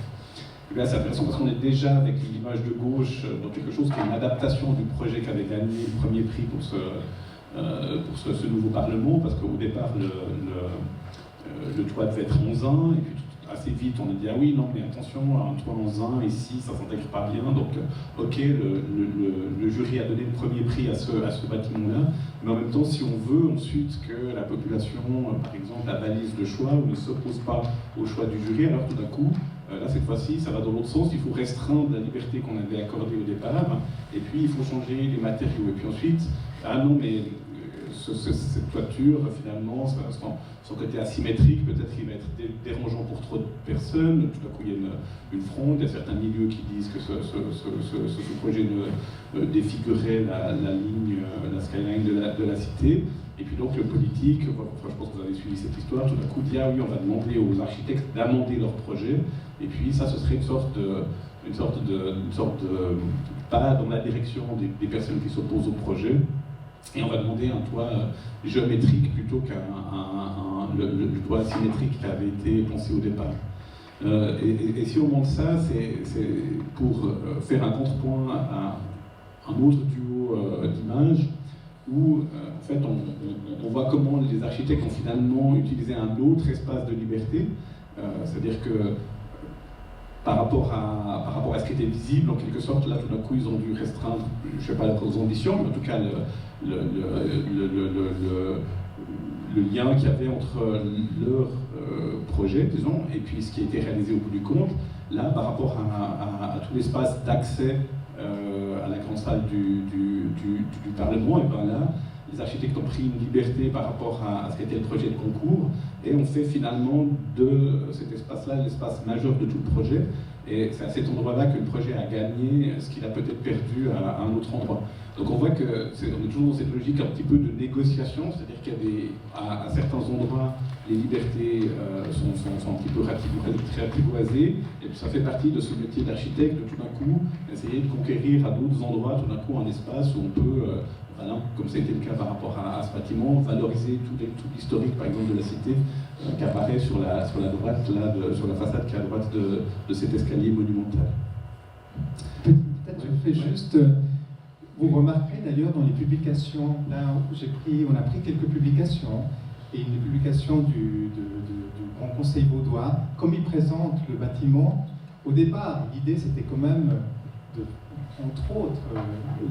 Et là, c'est intéressant parce qu'on est déjà avec l'image de gauche dans quelque chose qui est une adaptation du projet qu'avait gagné le premier prix pour ce nouveau Parlement, parce qu'au départ, le toit devait être 11 ans, et puis assez vite, on a dit ah oui, non, mais attention, un toit en zinc ici, ça s'intègre pas bien. Donc, ok, le jury a donné le premier prix à ce bâtiment-là, mais en même temps, si on veut ensuite que la population, par exemple, avalise le choix ou ne s'oppose pas au choix du jury, alors tout d'un coup, là, cette fois-ci, ça va dans l'autre sens. Il faut restreindre la liberté qu'on avait accordée au départ, et puis il faut changer les matériaux. Et puis ensuite, ah non, mais cette toiture, finalement, son côté asymétrique, peut-être qu'il va être dérangeant pour trop de personnes. Tout à coup, il y a une fronde. Il y a certains milieux qui disent que ce projet défigurait la ligne, la skyline de la cité. Et puis donc le politique, enfin, je pense que vous avez suivi cette histoire, tout d'un coup dit ah oui, on va demander aux architectes d'amender leur projet. Et puis ça, ce serait une sorte de pas dans la direction des personnes qui s'opposent au projet. Et on va demander un toit géométrique plutôt qu'un le toit symétrique qui avait été pensé au départ. Et si on montre ça, c'est pour faire un contrepoint à un autre duo d'images où en fait on voit comment les architectes ont finalement utilisé un autre espace de liberté, c'est-à-dire que par rapport à ce qui était visible, en quelque sorte, là tout d'un coup ils ont dû restreindre, je ne sais pas leurs ambitions, mais en tout cas le lien qu'il y avait entre leur projet, disons, et puis ce qui a été réalisé au bout du compte. Là, par rapport à tout l'espace d'accès à la grande salle du Parlement, et bien là, les architectes ont pris une liberté par rapport à ce qu'était le projet de concours, et on fait finalement de cet espace-là l'espace majeur de tout le projet. Et c'est à cet endroit-là que le projet a gagné ce qu'il a peut-être perdu à un autre endroit. Donc on voit qu'on est toujours dans cette logique un petit peu de négociation, c'est-à-dire qu'il y a à certains endroits, les libertés sont un petit peu réapprivoisées, et puis ça fait partie de ce métier d'architecte, de tout d'un coup essayer de conquérir à d'autres endroits tout d'un coup un espace où on peut, comme ça a été le cas par rapport à ce bâtiment, valoriser tout l'historique par exemple de la cité qui apparaît sur la droite, là, sur la façade qui est à droite de cet escalier monumental. Peut-être je fais juste... Vous remarquerez d'ailleurs dans les publications, là où on a pris quelques publications, et une publication du Grand Conseil vaudois, comme il présente le bâtiment, au départ, l'idée c'était quand même, entre autres,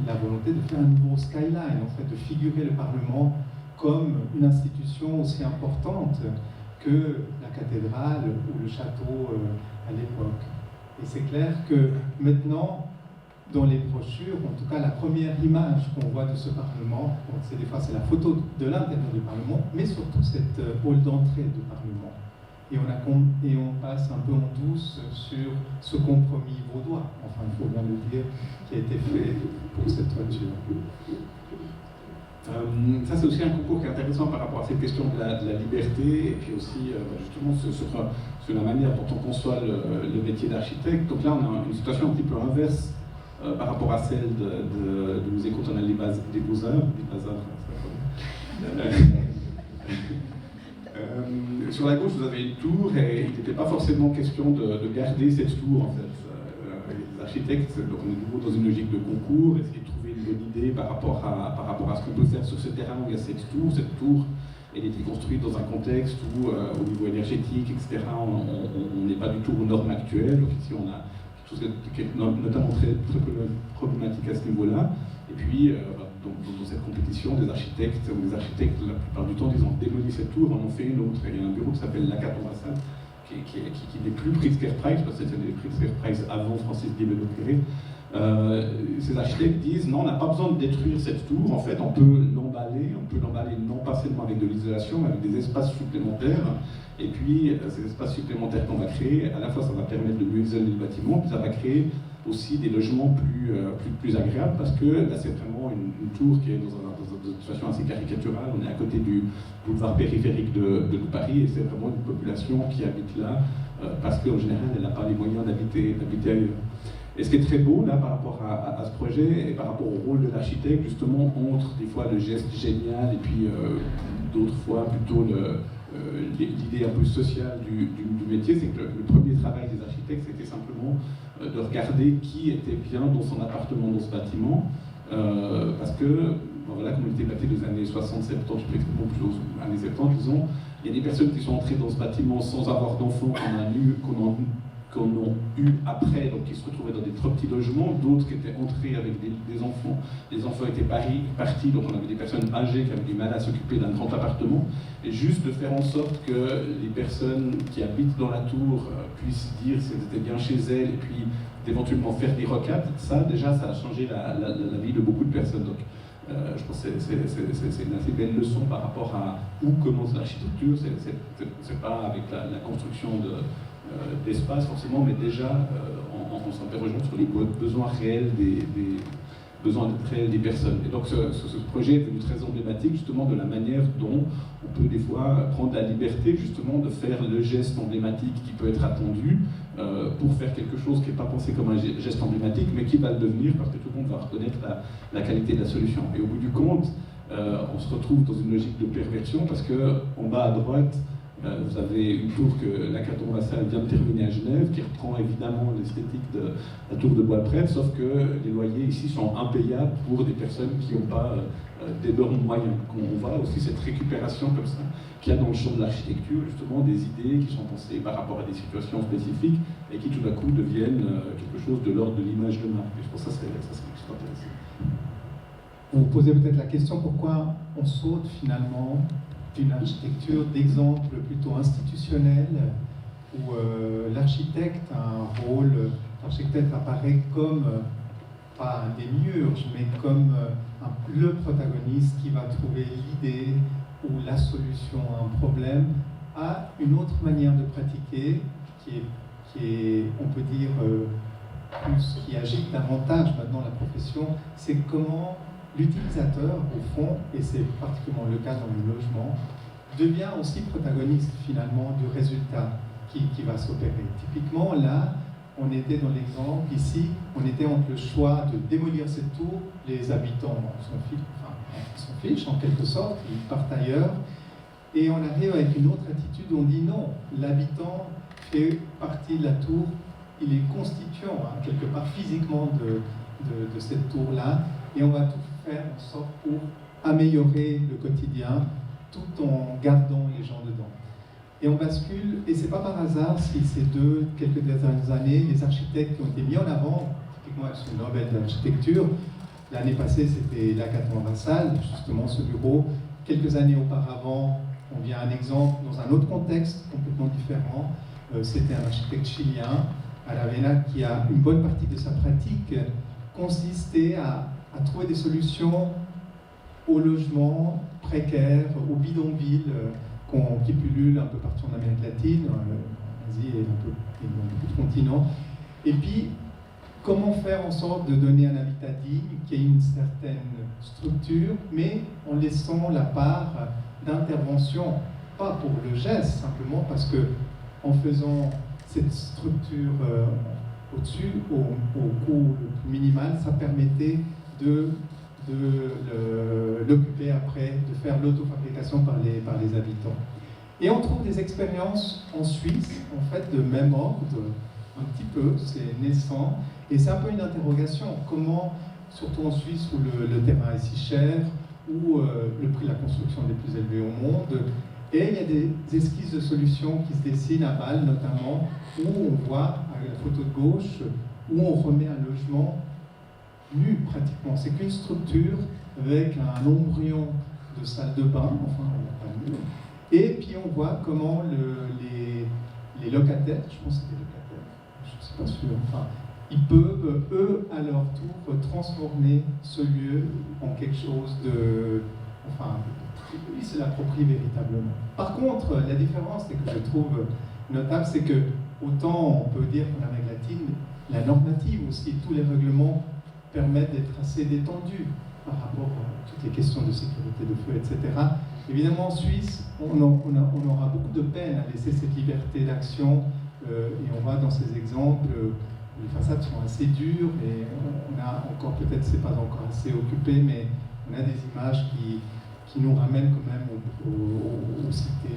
la volonté de faire un nouveau skyline, en fait, de figurer le Parlement comme une institution aussi importante que la cathédrale ou le château à l'époque. Et c'est clair que maintenant, dans les brochures, en tout cas la première image qu'on voit de ce Parlement, des fois c'est la photo de l'intérieur du Parlement, mais surtout cette hall d'entrée du Parlement. et on passe un peu en douce sur ce compromis vaudois, enfin il faut bien le dire, qui a été fait pour cette toiture. Ça, c'est aussi un concours qui est intéressant par rapport à cette question de la liberté et puis aussi justement sur la manière dont on conçoit le métier d'architecte. Donc là, on a une situation un petit peu inverse par rapport à celle de musée cantonal des Beaux-Arts. Sur la gauche, vous avez une tour et il n'était pas forcément question de garder cette tour en fait. Les architectes, donc on est nouveau dans une logique de concours, essayer de trouver une bonne idée par rapport à ce qu'on peut faire sur ce terrain où il y a cette tour. Cette tour, elle était construite dans un contexte où, au niveau énergétique, etc., on n'est pas du tout aux normes actuelles. Donc ici, on a quelque chose qui est notamment très problématique à ce niveau-là. Et puis, dans cette compétition, des architectes, la plupart du temps, ils ont démoli cette tour, en ont fait une autre. Et il y a un bureau qui s'appelle l'Acaton-Vassal, qui n'est plus Pritzker Prize, parce que c'était des Pritzker Prize avant Francis Guillemot-Perret. Ces architectes disent non, on n'a pas besoin de détruire cette tour, en fait on peut l'emballer non pas seulement avec de l'isolation, mais avec des espaces supplémentaires. Et puis ces espaces supplémentaires qu'on va créer, à la fois ça va permettre de mieux isoler le bâtiment, puis ça va créer aussi des logements plus agréables, parce que là c'est vraiment une tour qui est dans une situation assez caricaturale. On est à côté du boulevard périphérique de Paris et c'est vraiment une population qui habite là parce qu'en général elle n'a pas les moyens d'habiter ailleurs. Et ce qui est très beau là par rapport à ce projet et par rapport au rôle de l'architecte, justement, entre des fois le geste génial et puis d'autres fois plutôt l'idée un peu sociale du métier, c'est que le premier travail des architectes, c'était simplement de regarder qui était bien dans son appartement, dans ce bâtiment, parce que, bon, voilà, comme on était bâti des années 60, 70, je peux expliquer plus aux années 70, disons, il y a des personnes qui sont entrées dans ce bâtiment sans avoir d'enfants, qu'on a eu après, donc qui se retrouvaient dans des trop petits logements, d'autres qui étaient entrés avec des enfants. Les enfants étaient partis, donc on avait des personnes âgées qui avaient du mal à s'occuper d'un grand appartement, et juste de faire en sorte que les personnes qui habitent dans la tour puissent dire si elles étaient bien chez elles, et puis d'éventuellement faire des rocades, ça déjà ça a changé la vie de beaucoup de personnes. Donc, je pense que c'est une assez belle leçon par rapport à où commence l'architecture. C'est pas avec la construction d'espace forcément, mais déjà en s'interrogeant sur les besoins réels des personnes. Et donc ce projet est devenu très emblématique justement de la manière dont on peut des fois prendre la liberté justement de faire le geste emblématique qui peut être attendu pour faire quelque chose qui n'est pas pensé comme un geste emblématique, mais qui va le devenir parce que tout le monde va reconnaître la qualité de la solution. Et au bout du compte, on se retrouve dans une logique de perversion parce qu'en bas à droite, vous avez une tour que l'Acaton-Vassal vient de terminer à Genève, qui reprend évidemment l'esthétique de la tour de Bois-le-Prêtre, sauf que les loyers ici sont impayables pour des personnes qui n'ont pas d'énormes moyens. Donc on voit aussi cette récupération comme ça, qu'il y a dans le champ de l'architecture, justement des idées qui sont pensées par rapport à des situations spécifiques et qui tout d'un coup deviennent quelque chose de l'ordre de l'image de marque. Et je pense que ça serait intéressant. Vous vous posez peut-être la question pourquoi on saute finalement d'une architecture d'exemple plutôt institutionnel où l'architecte a un rôle, l'architecte apparaît comme, pas un démiurge, mais comme le protagoniste qui va trouver l'idée ou la solution à un problème, à une autre manière de pratiquer qui est on peut dire, qui agite davantage maintenant la profession, c'est comment l'utilisateur, au fond, et c'est particulièrement le cas dans le logement, devient aussi protagoniste finalement du résultat qui va s'opérer. Typiquement, là, on était dans l'exemple, ici, on était entre le choix de démolir cette tour, les habitants s'en fichent en quelque sorte, ils partent ailleurs, et on arrive avec une autre attitude, on dit non, l'habitant fait partie de la tour, il est constituant, quelque part physiquement de cette tour-là, et on va tout faire en sorte pour améliorer le quotidien tout en gardant les gens dedans. Et on bascule, et c'est pas par hasard si ces quelques dernières années, les architectes qui ont été mis en avant, typiquement avec ce Nobel d'architecture, l'année passée c'était l'Acaton-Vassal, justement ce bureau. Quelques années auparavant, on vient un exemple dans un autre contexte complètement différent, c'était un architecte chilien, Aravena, qui a une bonne partie de sa pratique consistait à trouver des solutions aux logements précaires, aux bidonvilles qui pullulent un peu partout en Amérique latine, en Asie et dans beaucoup de continents. Et puis, comment faire en sorte de donner un habitat digne, qui ait une certaine structure, mais en laissant la part d'intervention, pas pour le geste, simplement parce que en faisant cette structure au-dessus, au coût le plus minimal, ça permettait de l'occuper après, de faire l'autofabrication par les habitants. Et on trouve des expériences en Suisse, en fait, de même ordre, un petit peu, c'est naissant, et c'est un peu une interrogation, comment, surtout en Suisse où le terrain est si cher, où le prix de la construction est le plus élevé au monde, et il y a des esquisses de solutions qui se dessinent à Bâle notamment, où on voit, à la photo de gauche, où on remet un logement nu pratiquement. C'est qu'une structure avec un embryon de salle de bain, enfin pas de mur. Et puis on voit comment les locataires, je pense que c'est des locataires, je ne suis pas sûr, enfin, ils peuvent, eux, à leur tour, transformer ce lieu en quelque chose de... Enfin, ils se l'approprient véritablement. Par contre, la différence, c'est que je trouve notable, c'est que autant on peut dire qu'en Amérique latine, la normative aussi, tous les règlements permettent d'être assez détendus par rapport à toutes les questions de sécurité de feu, etc. Évidemment, en Suisse, on aura beaucoup de peine à laisser cette liberté d'action, et on voit dans ces exemples, les façades sont assez dures, et on a encore, peut-être c'est pas encore assez occupé, mais on a des images qui nous ramènent quand même aux cités.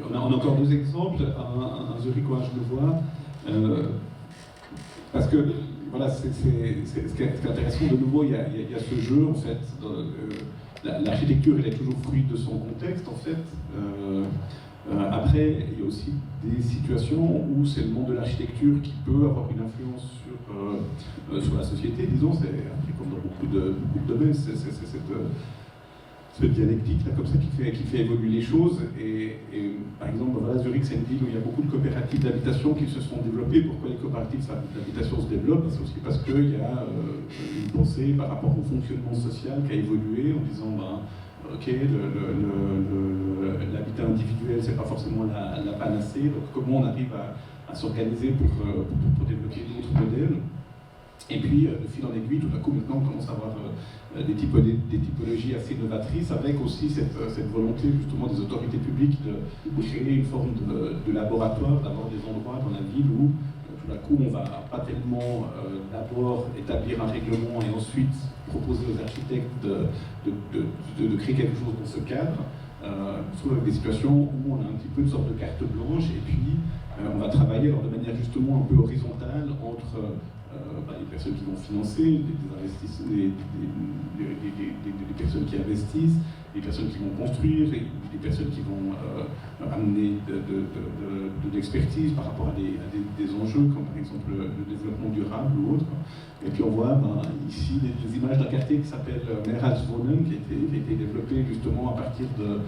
On a encore deux exemples, un zurichois, je le vois, parce que voilà, ce qui est intéressant, de nouveau, il y a ce jeu, en fait, l'architecture, elle est toujours fruit de son contexte, en fait. Après, il y a aussi des situations où c'est le monde de l'architecture qui peut avoir une influence sur la société, disons, c'est comme dans beaucoup de domaines, c'est cette dialectique là, comme ça qui fait évoluer les choses. Et par exemple, voilà, Zurich, c'est une ville où il y a beaucoup de coopératives d'habitation qui se sont développées. Pourquoi les coopératives d'habitation se développent? C'est aussi parce qu'il y a une pensée par rapport au fonctionnement social qui a évolué en disant ok, l'habitat individuel, c'est pas forcément la panacée, donc comment on arrive à s'organiser pour développer d'autres modèles. Et puis, de fil en aiguille, tout à coup, maintenant, on commence à avoir des typologies assez novatrices, avec aussi cette volonté, justement, des autorités publiques de créer une forme de laboratoire, d'avoir des endroits dans la ville où, tout à coup, on va pas tellement d'abord établir un règlement et ensuite proposer aux architectes de créer quelque chose dans ce cadre, soit avec des situations où on a un petit peu une sorte de carte blanche, et puis on va travailler alors, de manière justement un peu horizontale entre les personnes qui vont financer, des personnes qui investissent, des personnes qui vont construire, des personnes qui vont amener de l'expertise par rapport à des enjeux comme par exemple le développement durable ou autre. Et puis on voit ici des images d'un quartier qui s'appelle Mehrheitswohnen, qui a été développé justement à partir de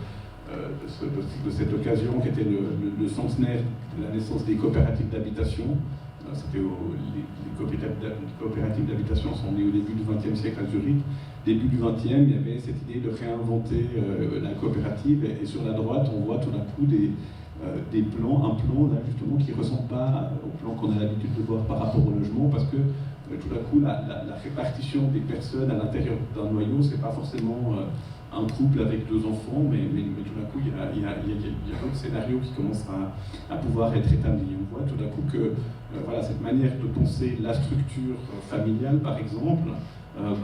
cette occasion qui était le centenaire de la naissance des coopératives d'habitation. Les coopératives d'habitation sont nées au début du XXe siècle à Zurich. Début du XXe, il y avait cette idée de réinventer la coopérative, et sur la droite, on voit tout d'un coup des plans, un plan là, justement qui ne ressemble pas au plan qu'on a l'habitude de voir par rapport au logement, parce que tout d'un coup, la répartition des personnes à l'intérieur d'un noyau, c'est pas forcément un couple avec 2 enfants, mais tout d'un coup, il y a d'autres scénarios qui commencent à pouvoir être établis. On voit tout d'un coup que voilà, cette manière de penser la structure familiale, par exemple,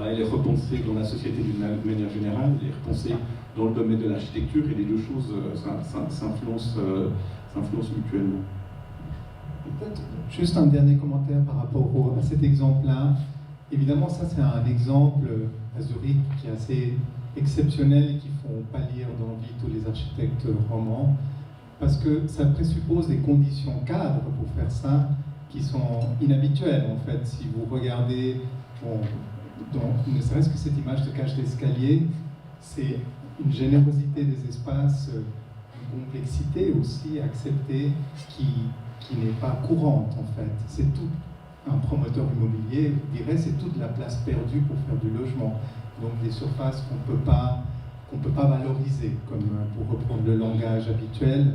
elle est repensée dans la société d'une manière générale, elle est repensée dans le domaine de l'architecture, et les deux choses s'influencent mutuellement. Peut-être juste un dernier commentaire par rapport à cet exemple-là. Évidemment, ça c'est un exemple à Zurich qui est assez exceptionnel et qui font pâlir d'envie tous les architectes romans, parce que ça présuppose des conditions cadres pour faire ça qui sont inhabituelles en fait. Si vous regardez, ne serait-ce que cette image de cage d'escalier, c'est une générosité des espaces, une complexité aussi acceptée qui n'est pas courante en fait. C'est tout un promoteur immobilier dirait c'est toute la place perdue pour faire du logement. Donc des surfaces qu'on ne peut pas valoriser, comme pour reprendre le langage habituel.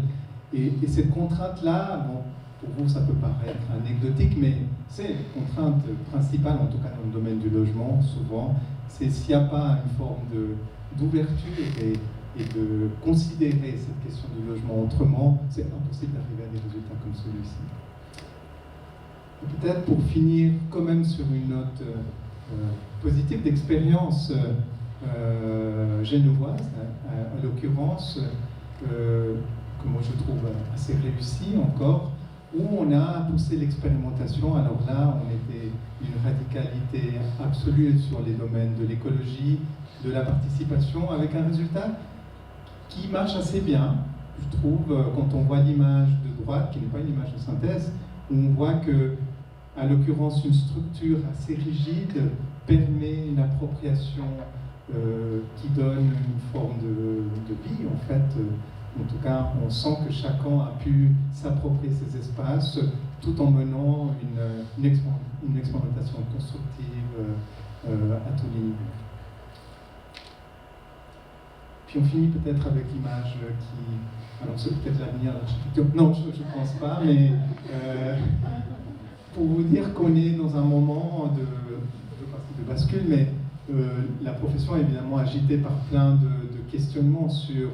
Et cette contrainte-là, bon, pour vous ça peut paraître anecdotique, mais c'est une contrainte principale, en tout cas dans le domaine du logement, souvent, c'est s'il n'y a pas une forme d'ouverture et de considérer cette question du logement autrement, c'est impossible d'arriver à des résultats comme celui-ci. Peut-être pour finir quand même sur une note positive d'expérience genevoise, à l'occurrence, que moi je trouve assez réussie encore, où on a poussé l'expérimentation. Alors là, on était d'une radicalité absolue sur les domaines de l'écologie, de la participation, avec un résultat qui marche assez bien, je trouve, quand on voit l'image de droite, qui n'est pas une image de synthèse, où on voit que, à l'occurrence, une structure assez rigide permet une appropriation qui donne une forme de vie, en fait. En tout cas, on sent que chacun a pu s'approprier ces espaces tout en menant une expérimentation constructive à tous les niveaux. Puis on finit peut-être avec l'image qui... Alors c'est peut-être l'avenir de l'architecture. Non, je ne pense pas, mais pour vous dire qu'on est dans un moment de bascule, mais la profession est évidemment agitée par plein de questionnements sur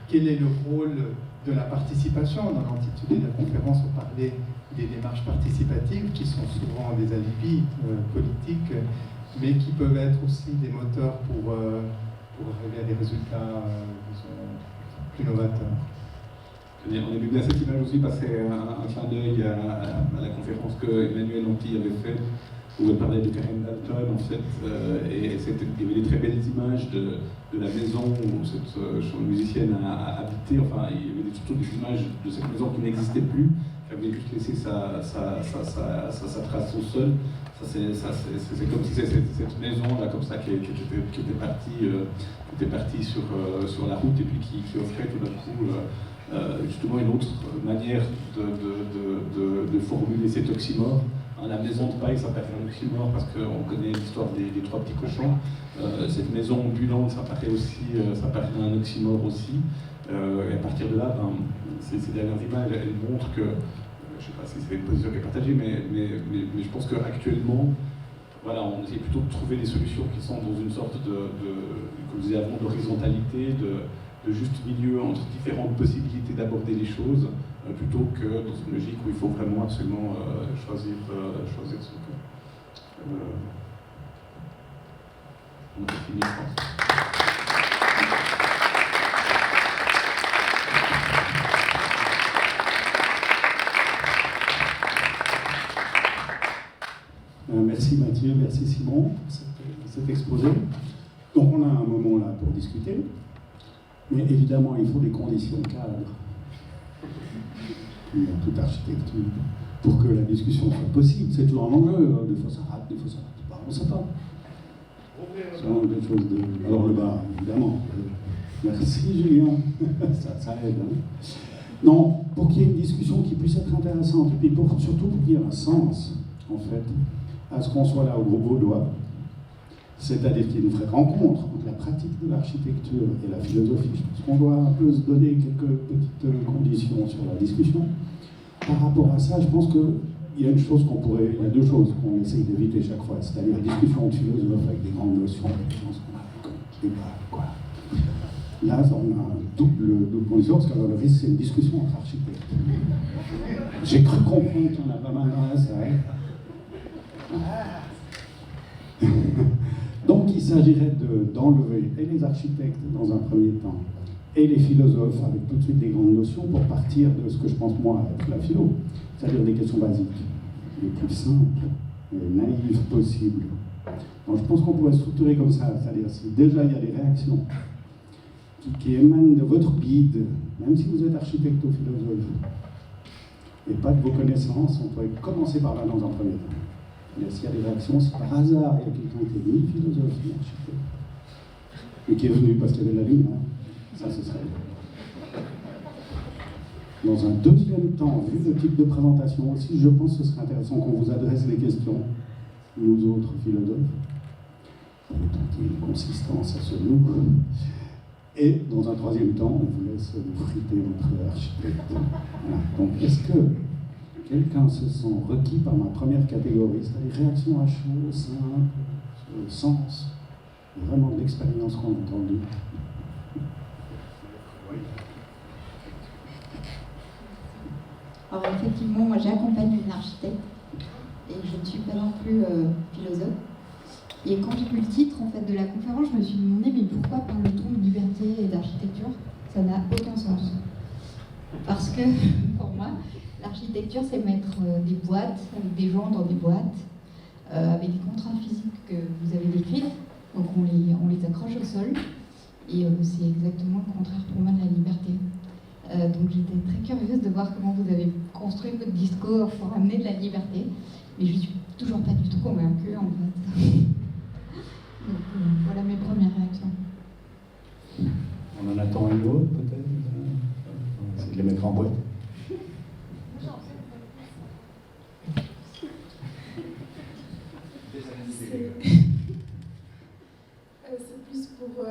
quel est le rôle de la participation. Dans l'intitulé de la conférence, on parlait des démarches participatives qui sont souvent des alibis politiques, mais qui peuvent être aussi des moteurs pour arriver à des résultats plus novateurs. On aimait bien cette image aussi parce que c'est un clin d'œil à la conférence que Emmanuel Lanty avait faite, où elle parlait de Karen Dalton en fait, et il y avait des très belles images de la maison où cette musicienne a habité. Enfin, il y avait surtout des images de cette maison qui n'existait plus, qui avait juste laissé sa trace au sol. C'est comme si cette maison là comme ça qui était partie sur la route et puis qui offrait tout d'un coup justement une autre manière de formuler cet oxymore. La maison de paille, ça paraît un oxymore parce qu'on connaît l'histoire des trois petits cochons. Cette maison ambulante, ça paraît un oxymore aussi. Et à partir de là, ces dernières images, elles montrent que, je ne sais pas si c'est une position qui est partagée, mais je pense qu'actuellement, voilà, on essaie plutôt de trouver des solutions qui sont dans une sorte comme je disais avant, d'horizontalité, de juste milieu entre différentes possibilités d'aborder les choses, plutôt que dans une logique où il faut vraiment absolument choisir son cas. On a fini, je pense. Merci Mathieu, merci Simon pour cet exposé. Donc on a un moment là pour discuter, mais évidemment il faut des conditions cadres dans toute architecture pour que la discussion soit possible. C'est toujours un enjeu, des fois ça rate, des fois ça rate pas, on ne sait pas. C'est des choses de... Alors le bas, évidemment. Merci Julien, ça aide. Hein. Non, pour qu'il y ait une discussion qui puisse être intéressante, et puis surtout pour qu'il y ait un sens, en fait, à ce qu'on soit là au Groupe Vaudois, c'est-à-dire qu'il y ait une vraie rencontre entre la pratique de l'architecture et la philosophie. Je pense qu'on doit un peu se donner quelques petites conditions sur la discussion. Par rapport à ça, je pense qu'il y a une chose il y a deux choses qu'on essaye d'éviter chaque fois, c'est-à-dire la discussion de philosophes avec des grandes notions, je pense qu'on a comme débat, quoi. Là, on a un double condition, parce que alors, le risque, c'est une discussion entre architectes. J'ai cru comprendre qu'il y en a pas mal dans la salle. Donc il s'agirait d'enlever et les architectes dans un premier temps et les philosophes avec tout de suite des grandes notions pour partir de ce que je pense moi être la philo, c'est-à-dire des questions basiques, les plus simples et naïves possibles. Donc je pense qu'on pourrait structurer comme ça, c'est-à-dire si déjà il y a des réactions qui émanent de votre guide, même si vous êtes architecte ou philosophe, et pas de vos connaissances, on pourrait commencer par là dans un premier temps. S'il y a des réactions, si par hasard il y a quelqu'un qui est ni philosophe ni architecte, mais qui est venu parce qu'il y avait de la lumière, ça ce serait. Dans un deuxième temps, vu le type de présentation aussi, je pense que ce serait intéressant qu'on vous adresse des questions, nous autres philosophes, pour qu'il y ait une consistance à ce nous. Et dans un troisième temps, on vous laisse vous friter votre architecte. Voilà. Donc, est-ce que quelqu'un se sent requis par ma première catégorie, c'est-à-dire réaction à chaud, simple, sur le sens, vraiment de l'expérience qu'on a entendue? Alors effectivement, moi j'accompagne une architecte et je ne suis pas non plus philosophe. Et quand j'ai vu le titre en fait de la conférence, je me suis demandé mais pourquoi parle-t-on de liberté et d'architecture? Ça n'a aucun sens. Parce que pour moi, l'architecture c'est mettre des boîtes avec des gens dans des boîtes, avec des contraintes physiques que vous avez décrites. Donc on les accroche au sol et c'est exactement le contraire pour moi de la liberté. Donc j'étais très curieuse de voir comment vous avez construit votre discours pour amener de la liberté, mais je ne suis toujours pas du tout convaincue en fait. Donc voilà mes premières réactions. On en attend une autre peut-être? On va essayer de les mettre en boîte. C'est plus pour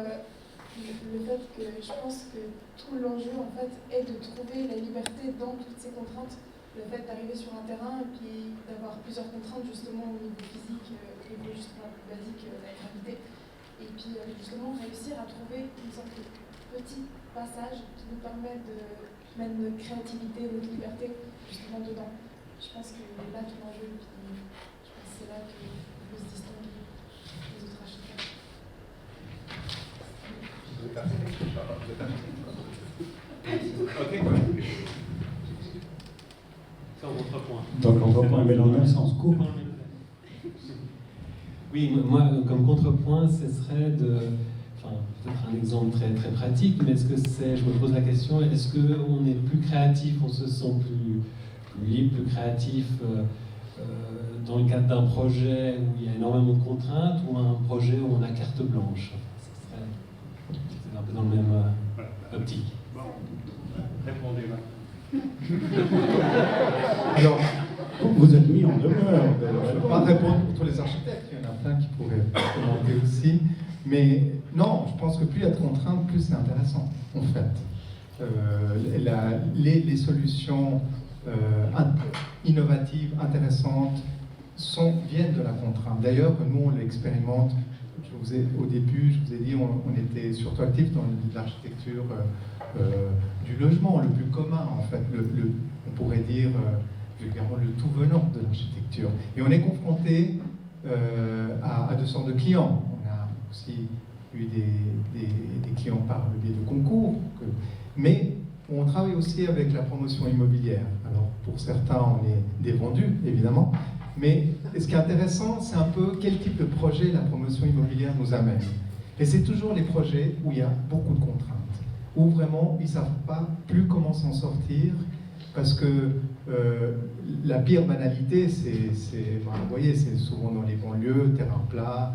le fait que je pense que tout l'enjeu en fait est de trouver la liberté dans toutes ces contraintes. Le fait d'arriver sur un terrain et puis d'avoir plusieurs contraintes justement au niveau physique, au niveau justement plus basique de la gravité. Et puis justement réussir à trouver une sorte de petit passage qui nous permet de mettre notre créativité, notre liberté justement dedans. Je pense que là tout l'enjeu, puis je pense que c'est là que peut se distinguer des autres architectes. C'est un contrepoint. Donc on va mais dans le même sens, court. Oui, moi, comme contrepoint, ce serait peut-être un exemple très, très pratique, mais je me pose la question, est-ce qu'on est plus créatif, on se sent plus libre, plus créatif dans le cadre d'un projet où il y a énormément de contraintes ou un projet où on a carte blanche? C'est un peu dans le même optique. Bon, répondez là. Alors, Vous êtes mis en demeure. je ne peux pas répondre pour tous les architectes, il y en a plein qui pourraient commenter aussi. Mais non, je pense que plus il y a de contraintes, plus c'est intéressant, en fait. Les solutions innovatives, intéressantes, viennent de la contrainte. D'ailleurs, nous, on l'expérimente. Au début, je vous ai dit, on était surtout actifs dans l'architecture du logement, le plus commun, en fait. On pourrait dire vulgairement le tout venant de l'architecture. Et on est confronté à deux sortes de clients. On a aussi eu des clients par le biais de concours, mais on travaille aussi avec la promotion immobilière. Alors pour certains, on est des vendus, évidemment, mais ce qui est intéressant, c'est un peu quel type de projet la promotion immobilière nous amène. Et c'est toujours les projets où il y a beaucoup de contraintes, où vraiment ils ne savent pas plus comment s'en sortir, parce que la pire banalité, vous voyez, c'est souvent dans les banlieues, terrain plat,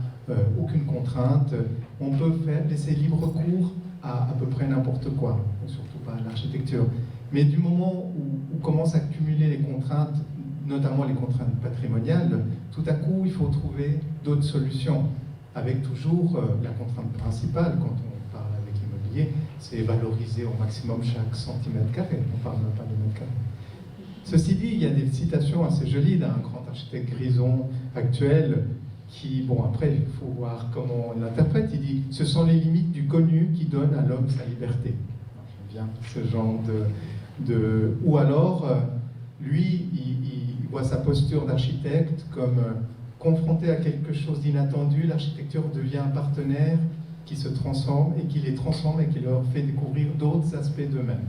aucune contrainte. On peut laisser libre cours à peu près n'importe quoi, surtout pas à l'architecture. Mais du moment où commencent à cumuler les contraintes, notamment les contraintes patrimoniales, tout à coup, il faut trouver d'autres solutions, avec toujours la contrainte principale, quand on parle avec l'immobilier, c'est valoriser au maximum chaque centimètre carré, on ne parle même pas de mètre carré. Ceci dit, il y a des citations assez jolies d'un grand architecte Grison actuel qui, bon, après, il faut voir comment on l'interprète. Il dit « Ce sont les limites du connu qui donnent à l'homme sa liberté ». J'aime bien ce genre de... Ou alors, lui, il voit sa posture d'architecte comme confronté à quelque chose d'inattendu. L'architecture devient un partenaire qui se transforme et qui les transforme et qui leur fait découvrir d'autres aspects d'eux-mêmes.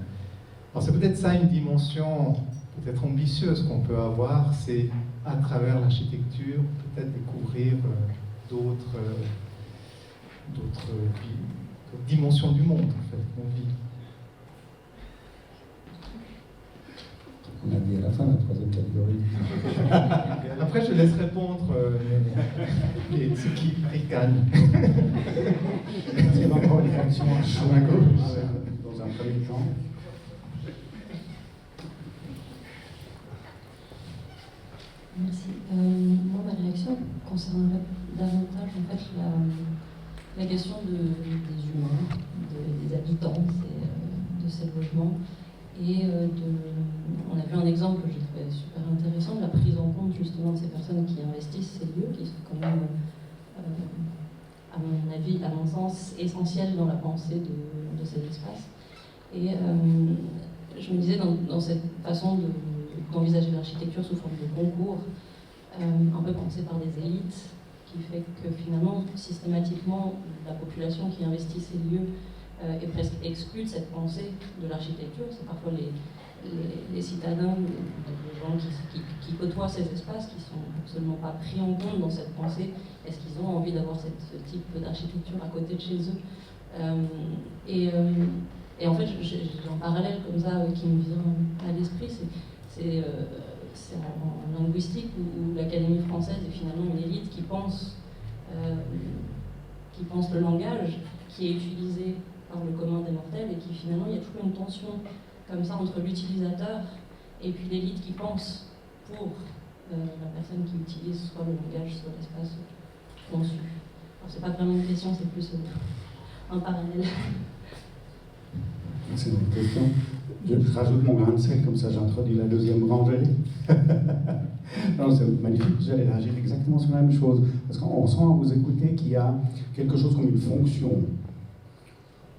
Alors c'est peut-être ça une dimension peut-être ambitieuse qu'on peut avoir, c'est à travers l'architecture peut-être découvrir d'autres dimensions du monde en fait qu'on vit. On a dit à la fin la troisième catégorie. Après je laisse répondre ceux qui ricanent. C'est encore une réaction à chaud dans un premier temps. question concernerait davantage en fait la question des humains, des habitants de ces logements. Et on a vu un exemple que j'ai trouvé super intéressant de la prise en compte justement de ces personnes qui investissent ces lieux, qui sont quand même, à mon avis, à mon sens, essentiels dans la pensée de ces espaces. Et je me disais, dans cette façon d'envisager l'architecture sous forme de concours, un peu pensée par des élites, qui fait que finalement, systématiquement, la population qui investit ces lieux est presque exclue de cette pensée de l'architecture. C'est parfois les citadins, les gens qui côtoient ces espaces, qui ne sont absolument pas pris en compte dans cette pensée. Est-ce qu'ils ont envie d'avoir ce type d'architecture à côté de chez eux? Et en fait, j'ai un parallèle comme ça qui me vient à l'esprit, c'est en linguistique où l'Académie française est finalement une élite qui pense le langage, qui est utilisé par le commun des mortels, et qui finalement, il y a toujours une tension comme ça entre l'utilisateur et puis l'élite qui pense pour la personne qui utilise soit le langage, soit l'espace conçu. Alors c'est pas vraiment une question, c'est plus un parallèle. Excellente question. Je rajoute mon grain de sel, comme ça j'introduis la deuxième rangée. Non, c'est magnifique, j'allais réagir exactement sur la même chose. Parce qu'on sent à vous écouter qu'il y a quelque chose comme une fonction,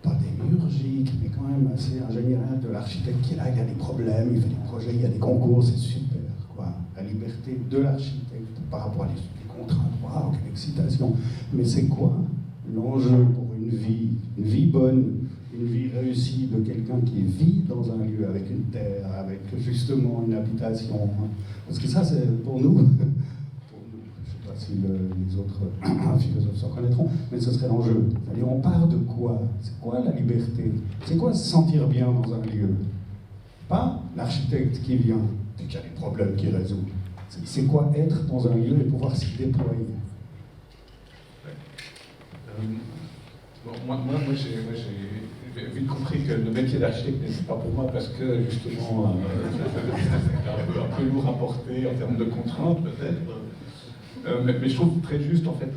pas démiurgique, mais quand même assez ingénieur de l'architecte qui est là, il y a des problèmes, il fait des projets, il y a des concours, c'est super, quoi. La liberté de l'architecte par rapport à des contraintes, waouh, quelle excitation. Mais c'est quoi l'enjeu pour une vie bonne, une vie réussie de quelqu'un qui vit dans un lieu avec une terre, avec justement une habitation? Parce que ça, c'est pour nous, je ne sais pas si les autres philosophes s'en reconnaîtront, mais ce serait l'enjeu. C'est-à-dire, on part de quoi? C'est quoi la liberté? C'est quoi se sentir bien dans un lieu? Pas l'architecte qui vient et qui a des problèmes qu'il résout. C'est quoi être dans un lieu et pouvoir s'y déployer? Moi j'ai vite compris que le métier d'architecte n'était pas pour moi parce que justement c'était un peu lourd à porter en termes de contraintes peut-être. Mais je trouve très juste en fait